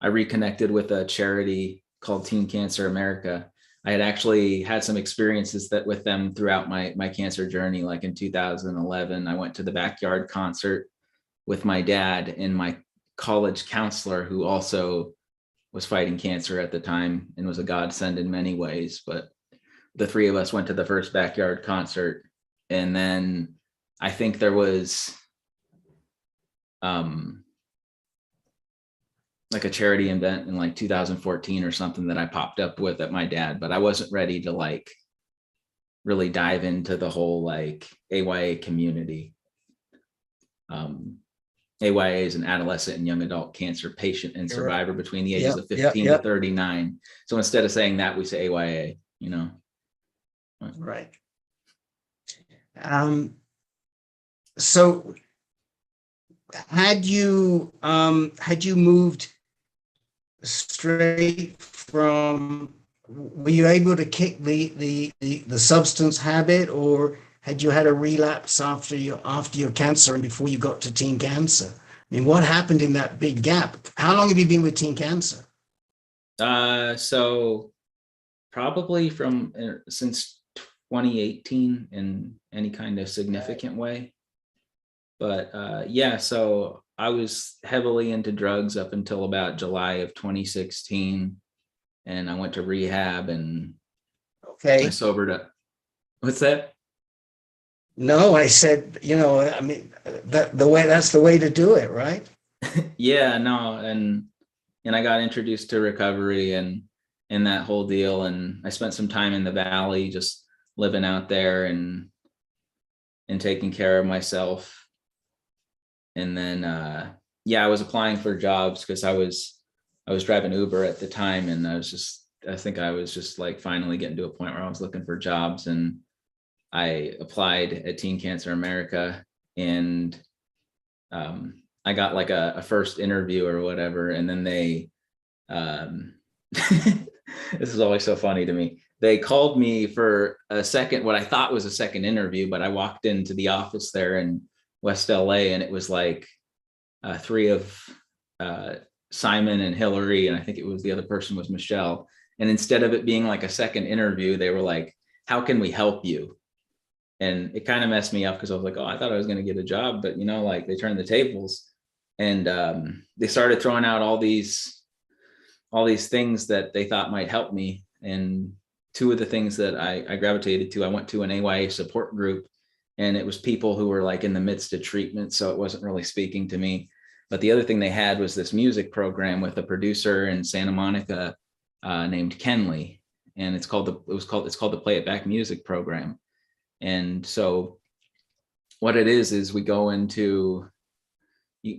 reconnected with a charity called Teen Cancer America. I had actually had some experiences with them throughout my cancer journey. Like in 2011, I went to the backyard concert with my dad and my college counselor, who also was fighting cancer at the time and was a godsend in many ways. But the three of us went to the first backyard concert, and then I think there was like a charity event in like 2014 or something that I popped up with at my dad, but I wasn't ready to like really dive into the whole like AYA community. AYA is an adolescent and young adult cancer patient and survivor between the ages Yep, of 15 to 39. So instead of saying that, we say AYA, you know. Right. So had you moved straight from, were you able to kick the substance habit, or had you had a relapse after your cancer and before you got to teen cancer? I mean, what happened in that big gap? How long have you been with teen cancer? So probably since 2018 in any kind of significant way. But yeah, so I was heavily into drugs up until about July of 2016. And I went to rehab and I sobered up. What's that? No, I said, I mean, that's the way to do it, right? Yeah, no. And I got introduced to recovery and that whole deal. And I spent some time in the Valley, just living out there and taking care of myself. And then, I was applying for jobs because I was driving Uber at the time. And I think I was just like finally getting to a point where I was looking for jobs, and I applied at Teen Cancer America, and I got like a first interview or whatever. And then they, this is always so funny to me. They called me for a second, what I thought was a second interview, but I walked into the office there in West LA, and it was like three of Simon and Hillary, and I think it was the other person was Michelle. And instead of it being like a second interview, they were like, "How can we help you?" And it kind of messed me up because I was like, "Oh, I thought I was going to get a job," but like they turned the tables, and they started throwing out all these things that they thought might help me. And two of the things that I gravitated to, I went to an AYA support group, and it was people who were like in the midst of treatment, so it wasn't really speaking to me. But the other thing they had was this music program with a producer in Santa Monica named Kenley, and it's called the Play It Back Music Program. And so what it is we go into,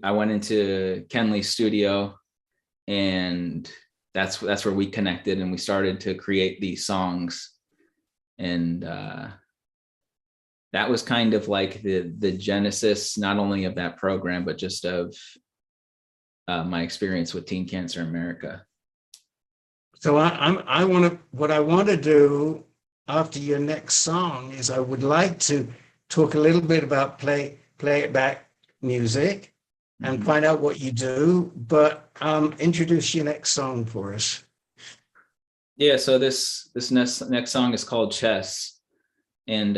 I went into Kenley's studio, and that's where we connected, and we started to create these songs. And that was kind of like the genesis, not only of that program, but just of my experience with Teen Cancer America. So what I want to do after your next song is I would like to talk a little bit about play it back music and find out what you do, but introduce your next song for us. Yeah, so this next song is called Chess, and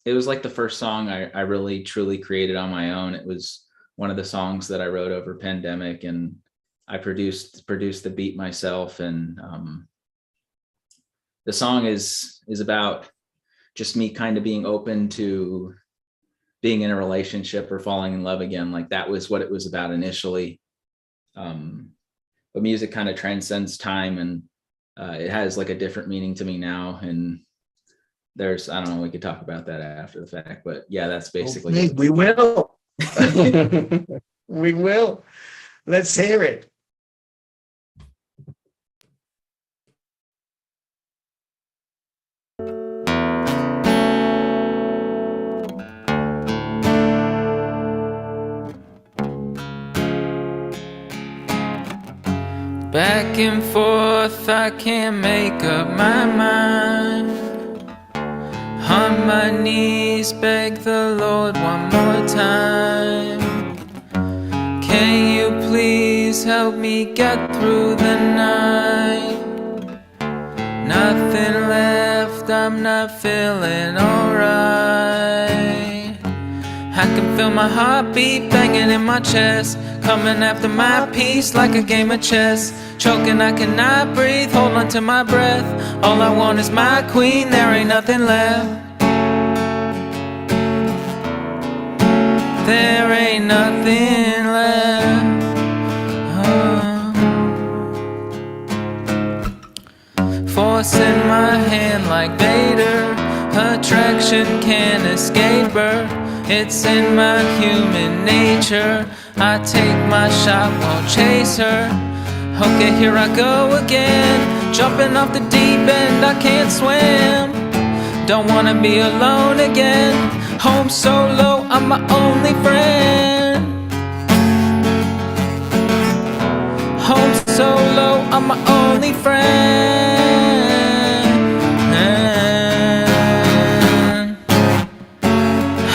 it was like the first song I really truly created on my own. It was one of the songs that I wrote over pandemic, and I produced the beat myself. And the song is about just me kind of being open to being in a relationship or falling in love again. Like that was what it was about initially. But music kind of transcends time, and it has like a different meaning to me now. And there's, I don't know, we could talk about that after the fact, but yeah, that's basically okay, we will. We will. Let's hear it. Back and forth, I can't make up my mind. On my knees, beg the Lord one more time. Can you please help me get through the night? Nothing left, I'm not feeling alright. I can feel my heartbeat banging in my chest, coming after my peace like a game of chess. Choking, I cannot breathe, hold on to my breath. All I want is my queen, there ain't nothing left. There ain't nothing left. Forcing my hand like Vader, attraction can't escape her. It's in my human nature. I take my shot, won't chase her. Okay, here I go again, jumping off the deep end, I can't swim. Don't wanna be alone again. Home solo, I'm my only friend. Home solo, I'm my only friend.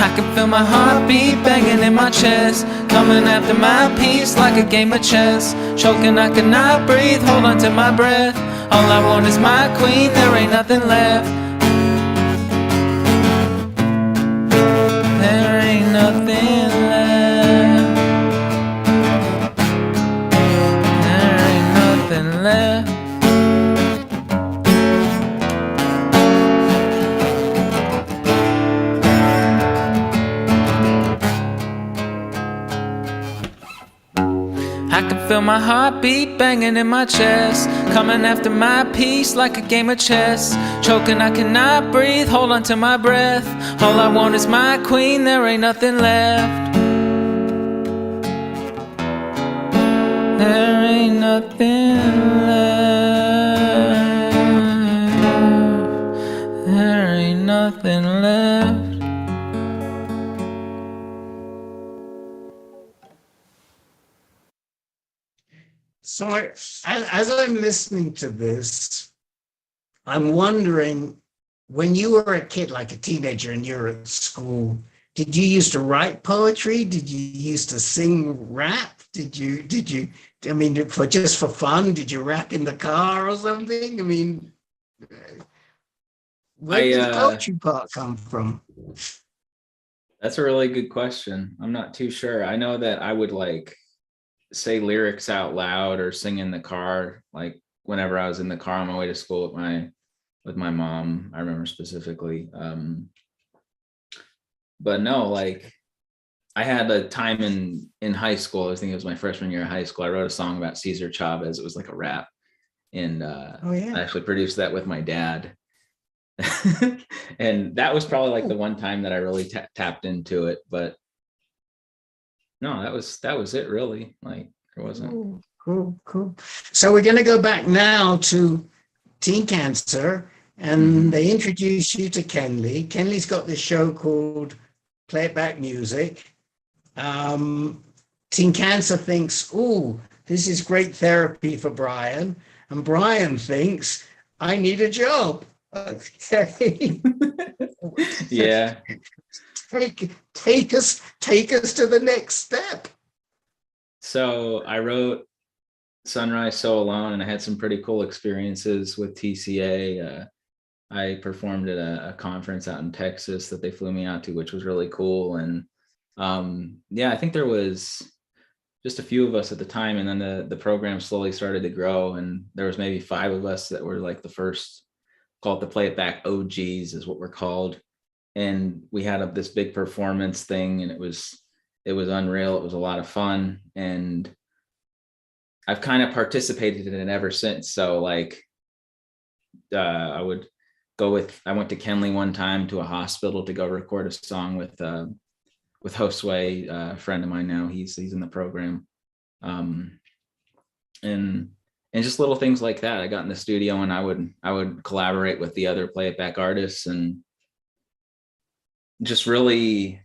I can feel my heartbeat banging in my chest, coming after my peace like a game of chess. Choking, I cannot breathe, hold on to my breath. All I want is my queen, there ain't nothing left. There ain't nothing left. There ain't nothing left. I can feel my heartbeat banging in my chest, coming after my peace like a game of chess. Choking, I cannot breathe, hold on to my breath. All I want is my queen, there ain't nothing left. There ain't nothing left. There ain't nothing left. So as I'm listening to this, I'm wondering, when you were a kid, like a teenager, and you were at school, did you used to write poetry? Did you used to sing rap? Did you, I mean, just for fun, did you rap in the car or something? I mean, where did the poetry part come from? That's a really good question. I'm not too sure. I know that I would like say lyrics out loud or sing in the car, like whenever I was in the car on my way to school with my mom, I remember specifically. But no, like I had a time in high school, I think it was my freshman year of high school, I wrote a song about Cesar Chavez. It was like a rap, and I actually produced that with my dad. And that was probably like the one time that I really tapped into it. But no, that was it really. Like there wasn't. Cool. So we're going to go back now to Teen Cancer, and they introduce you to Kenley. Kenley's got this show called Play It Back Music. Teen Cancer thinks, "Ooh, this is great therapy for Brian," and Brian thinks, "I need a job." Okay. Yeah. Take us to the next step. So I wrote Sunrise So Alone, and I had some pretty cool experiences with TCA. I performed at a conference out in Texas that they flew me out to, which was really cool. And yeah, I think there was just a few of us at the time, and then the program slowly started to grow, and there was maybe 5 of us that were like the first, called the Play It Back OGs is what we're called. And we had this big performance thing, and it was unreal. It was a lot of fun, and I've kind of participated in it ever since. So like I would go I went to Kenley one time to a hospital to go record a song with Josue, a friend of mine now. He's in the program, and just little things like that. I got in the studio and I would collaborate with the other Play It Back artists, and just really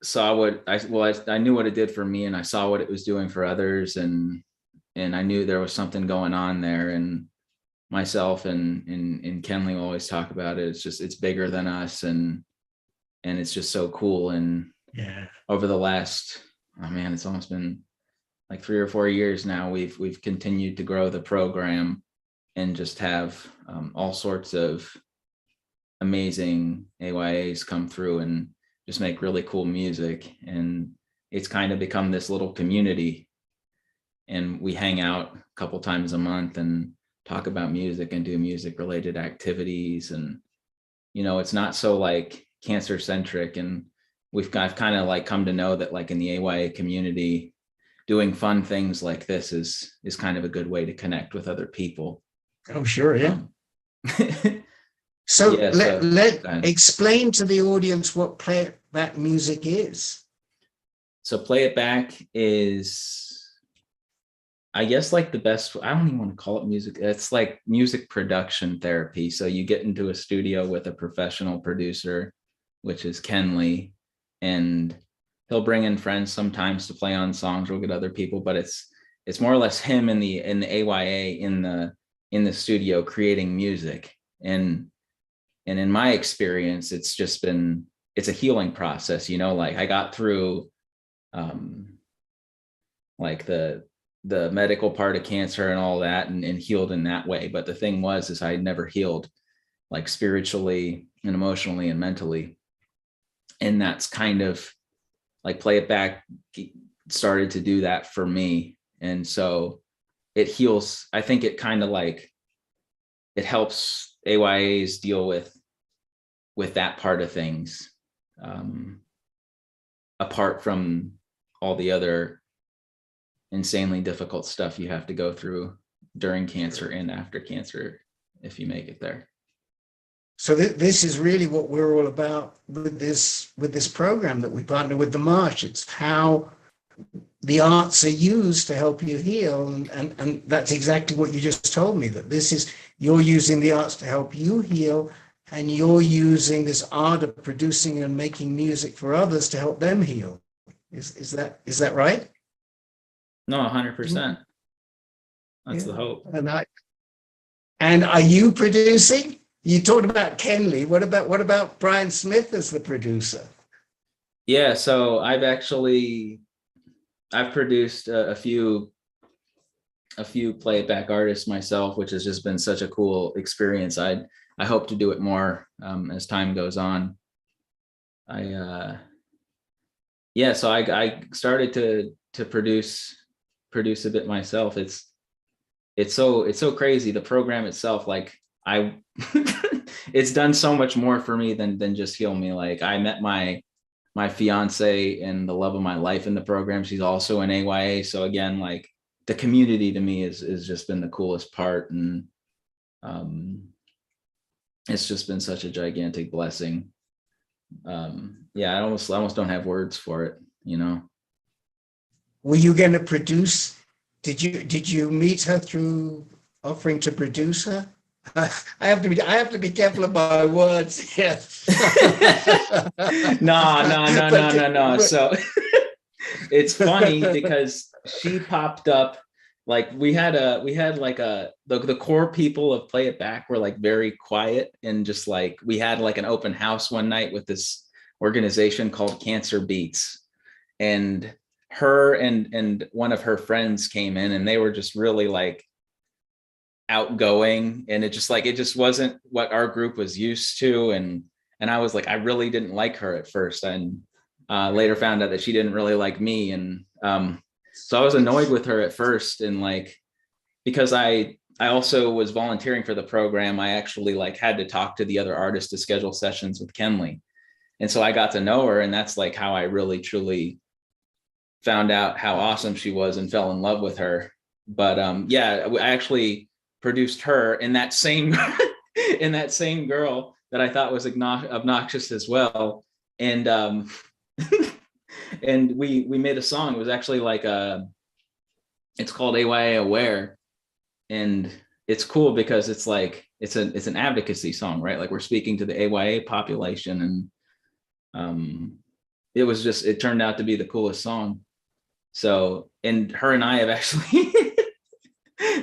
saw what I knew what it did for me, and I saw what it was doing for others, and I knew there was something going on there. And myself and Kenley always talk about it. It's bigger than us, and it's just so cool. And yeah, over the last, it's almost been like 3 or 4 years now, we've continued to grow the program and just have all sorts of amazing AYAs come through and just make really cool music. And it's kind of become this little community, and we hang out a couple times a month and talk about music and do music related activities. And it's not so like cancer centric, and I've kind of like come to know that like in the AYA community, doing fun things like this is kind of a good way to connect with other people. Oh, sure. Yeah. So Yeah, let go ahead. explain to the audience what playback music is. So play it back is, I guess, like the best, I don't even want to call it music. It's like music production therapy. So you get into a studio with a professional producer, which is Ken Lee, and he'll bring in friends sometimes to play on songs. We'll get other people, but it's more or less him in the AYA in the studio creating music. And in my experience, it's just been, it's a healing process, you know, like I got through like the medical part of cancer and all that, and healed in that way. But the thing is I never healed like spiritually and emotionally and mentally. And that's kind of like Play It Back started to do that for me. And so it heals. I think it kind of like, it helps AYAs deal with that part of things, apart from all the other insanely difficult stuff you have to go through during cancer and after cancer, if you make it there. So this is really what we're all about with this program that we partner with the Marsh. It's how the arts are used to help you heal, and that's exactly what you just told me, that this is, you're using the arts to help you heal, and you're using this art of producing and making music for others to help them heal. Is that right? No, 100%. That's the hope. And are you producing? You talked about Ken Lee. What about Brian Smith as the producer? Yeah, so I've produced a few Play It Back artists myself, which has just been such a cool experience. I hope to do it more as time goes on. So I started to produce a bit myself. It's so crazy. The program itself, like it's done so much more for me than just heal me. Like I met my fiance and the love of my life in the program. She's also an AYA. So again, like the community to me is just been the coolest part. And it's just been such a gigantic blessing. I almost don't have words for it, you know? Were you going to produce? Did you meet her through offering to produce her? I have to be careful of my words. Yes. No. So it's funny because she popped up. Like we had the core people of Play It Back were like very quiet, and just like we had like an open house one night with this organization called Cancer Beats, and her and one of her friends came in, and they were just really like outgoing, and it just wasn't what our group was used to, and I was like, I really didn't like her at first, and later found out that she didn't really like me, and so I was annoyed with her at first, and like because I also was volunteering for the program, I actually like had to talk to the other artists to schedule sessions with Ken Lee, and so I got to know her, and that's like how I really truly found out how awesome she was and fell in love with her. But I actually produced her in that same girl that I thought was obnoxious as well, and and we made a song. It was actually like it's called AYA Aware, and it's cool because it's like it's an advocacy song, right? Like we're speaking to the AYA population, and it turned out to be the coolest song. So, and her and I have actually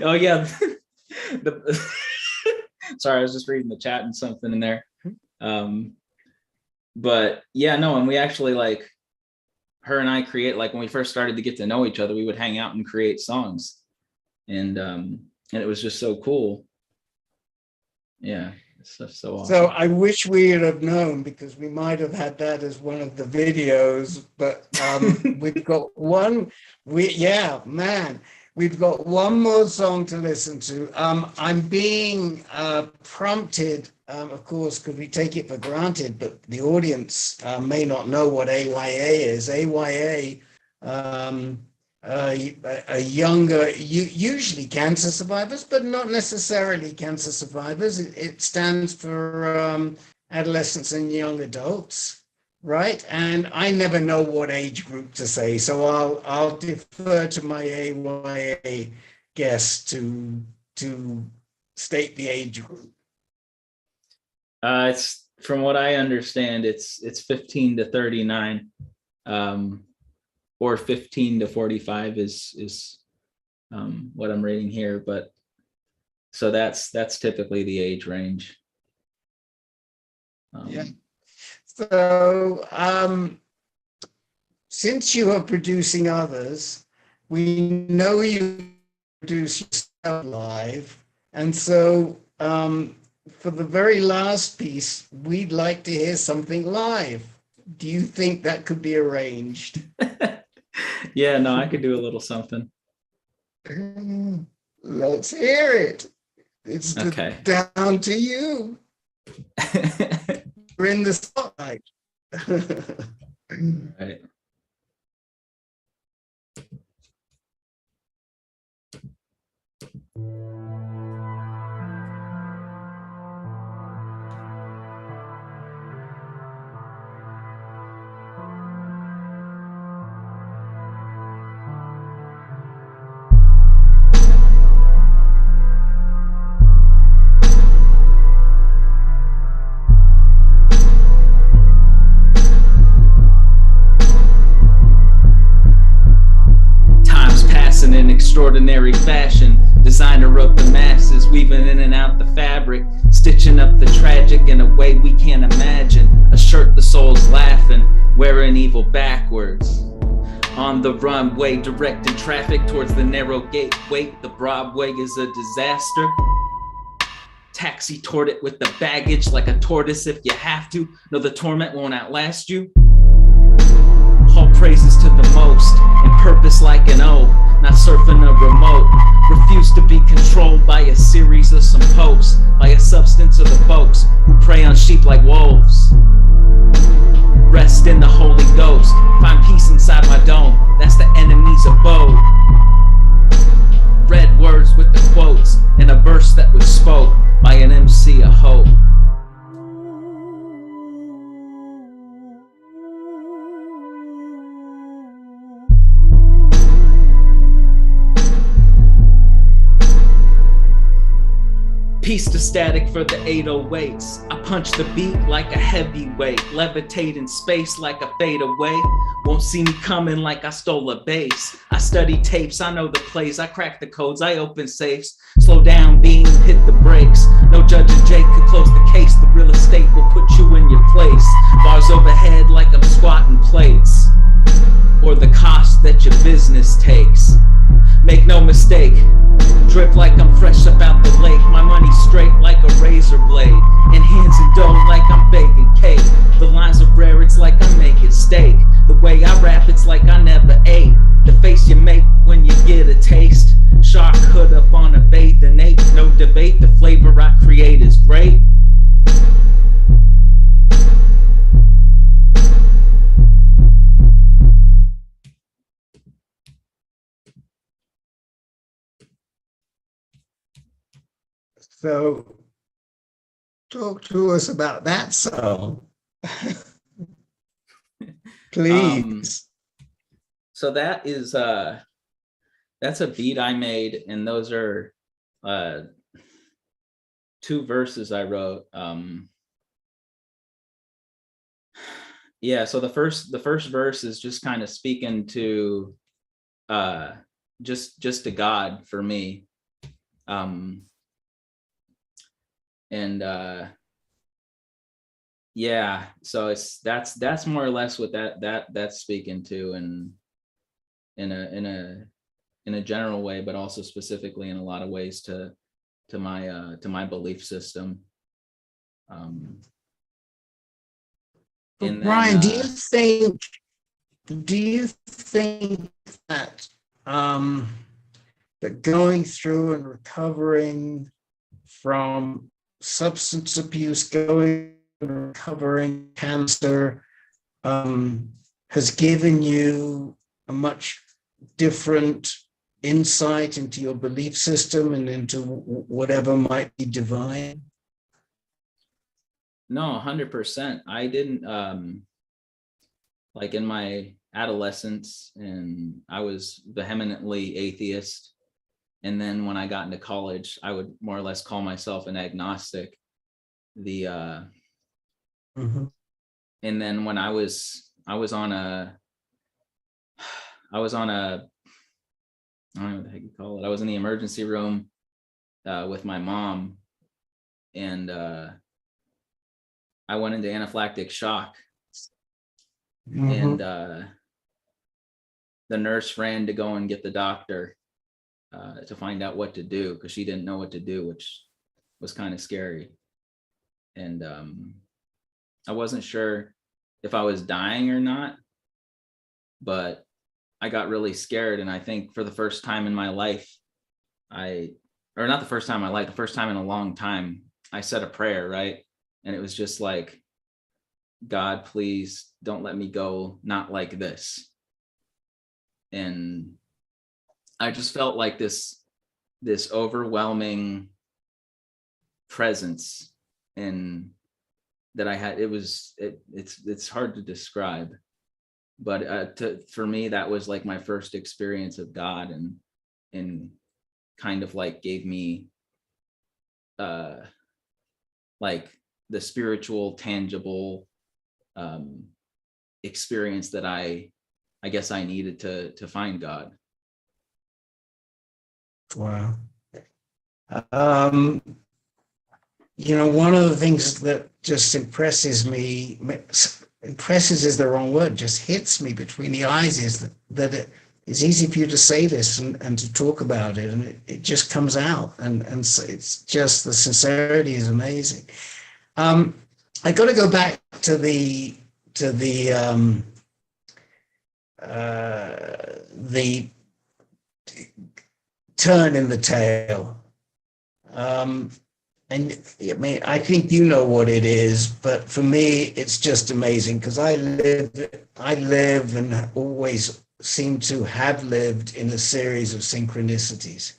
oh yeah. Sorry, I was just reading the chat and something in there. But yeah, no, and we actually like her and I create, like when we first started to get to know each other, we would hang out and create songs, and it was just so cool. Yeah, it's so awesome. So I wish we would have known, because we might have had that as one of the videos, but we've got we've got one more song to listen to. I'm being prompted, of course, because we take it for granted, but the audience may not know what AYA is. AYA a younger, usually cancer survivors, but not necessarily cancer survivors. It stands for adolescents and young adults, right? And I never know what age group to say, so I'll defer to my AYA guest to state the age group. It's from what I understand, it's 15 to 39, or 15 to 45 is what I'm reading here. But so that's typically the age range. Yeah. So since you are producing others, we know you produce yourself live, and so for the very last piece, we'd like to hear something live. Do you think that could be arranged? Yeah, no, I could do a little something. Let's hear it. It's Okay. down to you. We're in the spotlight. Right. In extraordinary fashion, designer of the masses, weaving in and out the fabric, stitching up the tragic in a way we can't imagine. A shirt the soul's laughing, wearing evil backwards. On the runway, directing traffic towards the narrow gate. Wait, the Broadway is a disaster. Taxi toward it with the baggage like a tortoise if you have to. No, the torment won't outlast you. All praises to the most, and purpose like an O, not surfing a remote. Refuse to be controlled by a series of some posts, by a substance of the folks who prey on sheep like wolves. Rest in the Holy Ghost, find peace inside my dome, that's the enemy's abode. Read words with the quotes, in a verse that was spoke by an MC of hope. Piece to static for the 808s. I punch the beat like a heavyweight, levitate in space like a fadeaway. Won't see me coming like I stole a base. I study tapes, I know the plays, I crack the codes, I open safes. Slow down, beam, hit the brakes. No Judge and Jake could close the case. The real estate will put you in your place. Bars overhead like I'm squatting plates, or the cost that your business takes. Make no mistake, drip like I'm fresh up out the lake. My money straight like a razor blade, and hands in dough like I'm baking cake. The lines are rare, it's like I'm making steak. The way I rap, it's like I never ate. The face you make when you get a taste. Shark hood up on a bait, then ape. No debate, the flavor I create is great. So talk to us about that song. Please. So that is that's a beat I made, and those are 2 verses I wrote. Yeah, so the first verse is just kind of speaking to just to God for me. Yeah, so that's more or less what that's speaking to, and in a general way, but also specifically in a lot of ways to my belief system. Brian, do you think that that going through and recovering from substance abuse, going and recovering cancer, has given you a much different insight into your belief system and into whatever might be divine? No, 100%. I didn't, like in my adolescence, and I was vehemently atheist. And then when I got into college, I would more or less call myself an agnostic. Mhm. And then when I was on a, I don't know what the heck you call it. I was in the emergency room with my mom, and I went into anaphylactic shock. Mhm. And the nurse ran to go and get the doctor to find out what to do, because she didn't know what to do, which was kind of scary. And I wasn't sure if I was dying or not, but I got really scared. And I think for the first time in my life, the first time in a long time, I said a prayer, right? And it was just like, God, please don't let me go not like this. And I just felt like this overwhelming presence, and that I had. It's hard to describe, but for me, that was like my first experience of God, and kind of like gave me like the spiritual, tangible experience that I guess I needed to find God. Wow. One of the things that just impresses is the wrong word, just hits me between the eyes, is that it's easy for you to say this and to talk about it, and it just comes out, and so it's just, the sincerity is amazing. I got to go back to the turn in the tail. And I mean, I think you know what it is, but for me, it's just amazing, because I live and always seem to have lived in a series of synchronicities.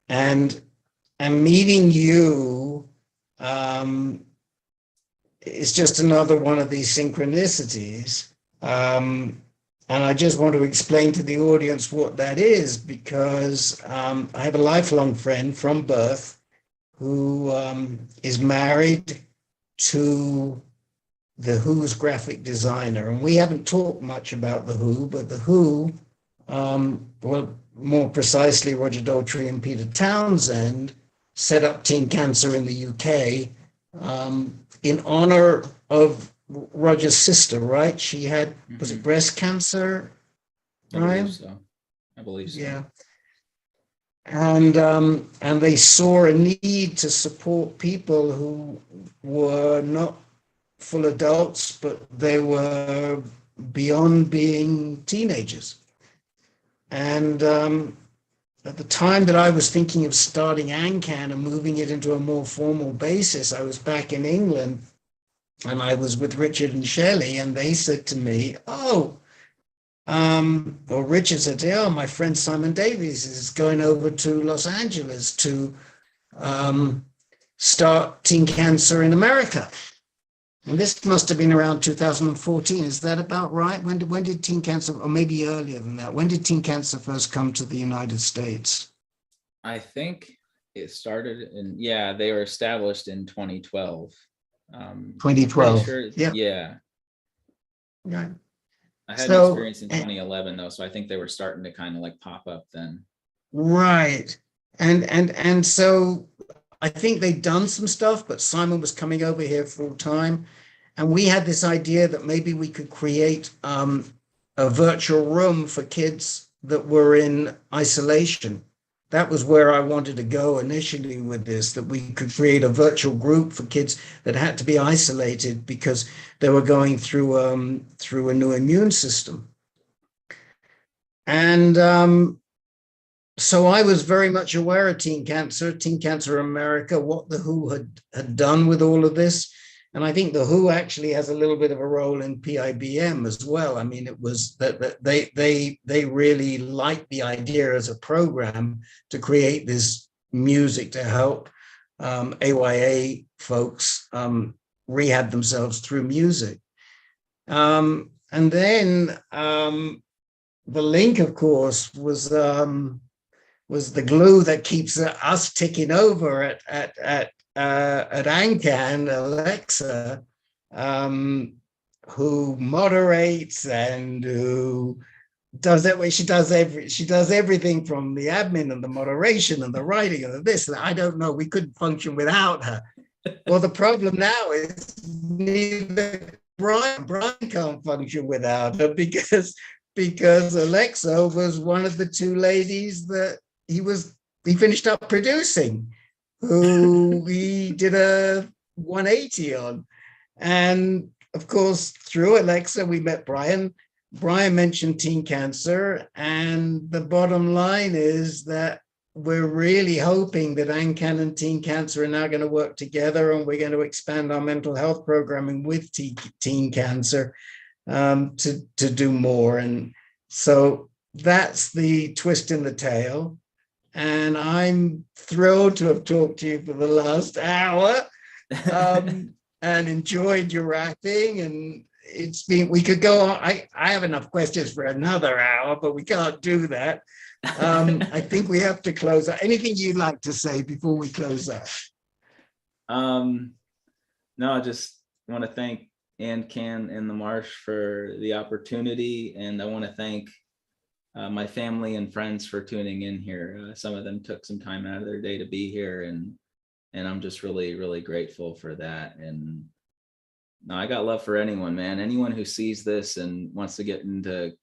And meeting you is just another one of these synchronicities. And I just want to explain to the audience what that is, because I have a lifelong friend from birth who is married to the Who's graphic designer. And we haven't talked much about the Who, but the Who, well, more precisely, Roger Daltrey and Peter Townsend set up Teen Cancer in the UK in honor of Roger's sister, right? She had, was it breast cancer? Right? I believe so. Yeah. And they saw a need to support people who were not full adults, but they were beyond being teenagers. And at the time that I was thinking of starting ANCAN and moving it into a more formal basis, I was back in England, and I was with Richard and Shelley, and they said to me, or Richard said, "Oh, my friend Simon Davies is going over to Los Angeles to start Teen Cancer in America." And this must have been around 2014. Is that about right? When did Teen Cancer, or maybe earlier than that, when did Teen Cancer first come to the United States? I think it started they were established in 2012. 2012. Sure, yeah. Right. I had an experience in 2011 though, so I think they were starting to kind of like pop up then. Right. And so I think they'd done some stuff, but Simon was coming over here full time, and we had this idea that maybe we could create a virtual room for kids that were in isolation. That was where I wanted to go initially with this, that we could create a virtual group for kids that had to be isolated because they were going through a new immune system. And so I was very much aware of Teen Cancer America, what the Who had done with all of this. And I think the WHO actually has a little bit of a role in PIBM as well. I mean, it was that they really liked the idea as a program to create this music to help AYA folks rehab themselves through music. And then the link, of course, was the glue that keeps us ticking over at ANCAN, Alexa, who moderates and who does that. She does everything from the admin and the moderation and the writing and this. And I don't know. We couldn't function without her. Well, the problem now is neither Brian can't function without her because Alexa was one of the two ladies that he finished up producing, who we did a 180 on. And of course, through Alexa, we met Brian. Brian mentioned teen cancer. And the bottom line is that we're really hoping that ANCAN and teen cancer are now going to work together, and we're going to expand our mental health programming with teen cancer to do more. And so that's the twist in the tale. And I'm thrilled to have talked to you for the last hour and enjoyed your rapping. And we could go on. I have enough questions for another hour, but we can't do that. I think we have to close out. Anything you'd like to say before we close out? No, I just want to thank ANCAN and the Marsh for the opportunity. And I want to thank my family and friends for tuning in here. Some of them took some time out of their day to be here, and I'm just really, really grateful for that. And no, I got love for anyone, man. Anyone who sees this and wants to get into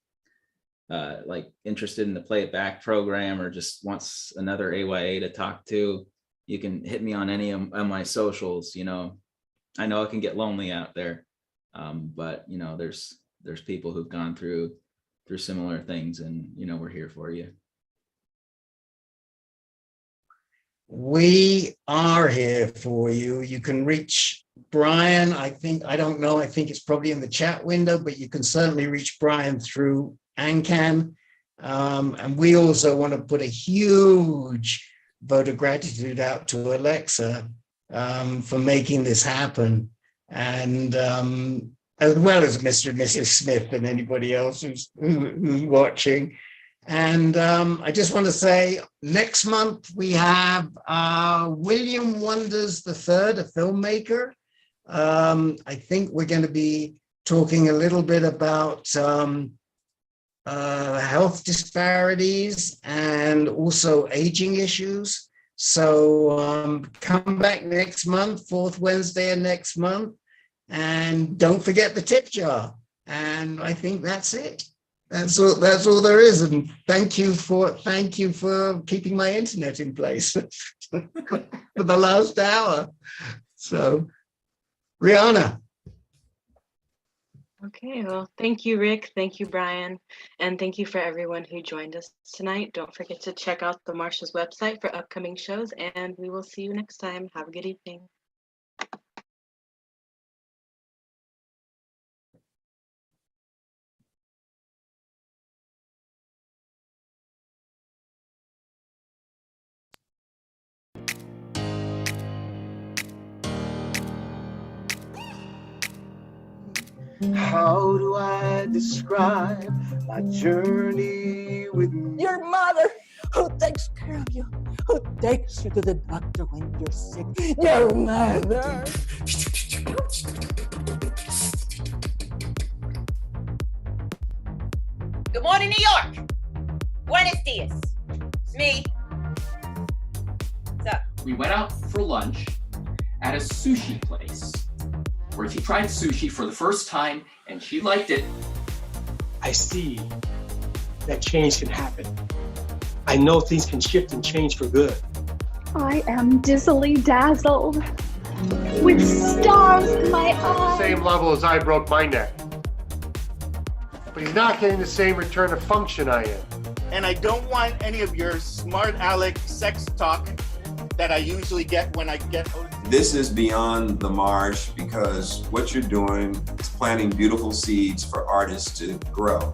like interested in the Play It Back program, or just wants another AYA to talk to, you can hit me on any of my socials. You know, I know it can get lonely out there, but you know, there's people who've gone through similar things, and you know, we're here for you. We are here for you. You can reach Brian. I think it's probably in the chat window, but you can certainly reach Brian through ANCAN. And we also want to put a huge vote of gratitude out to Alexa for making this happen. And as well as Mr. and Mrs. Smith and anybody else who's watching. And I just want to say, next month we have William Wonders III, a filmmaker. I think we're going to be talking a little bit about health disparities and also aging issues. So come back next month, fourth Wednesday of next month. And don't forget the tip jar. And I think that's it. That's all there is. And thank you for keeping my internet in place for the last hour. So, Rihanna. Okay, well, thank you, Rick. Thank you, Brian. And thank you for everyone who joined us tonight. Don't forget to check out the Marsh's website for upcoming shows, and we will see you next time. Have a good evening. How do I describe my journey with your mother, who takes care of you, who takes you to the doctor when you're sick? Your mother. Good morning, New York. Buenos dias. It's me. What's up? We went out for lunch at a sushi place where she tried sushi for the first time and she liked it. I see that change can happen. I know things can shift and change for good. I am dizzily dazzled with stars in my eyes. Same level as I broke my neck. But he's not getting the same return of function I am. And I don't want any of your smart aleck sex talk that I usually get when I get. This is beyond the marsh because what you're doing is planting beautiful seeds for artists to grow.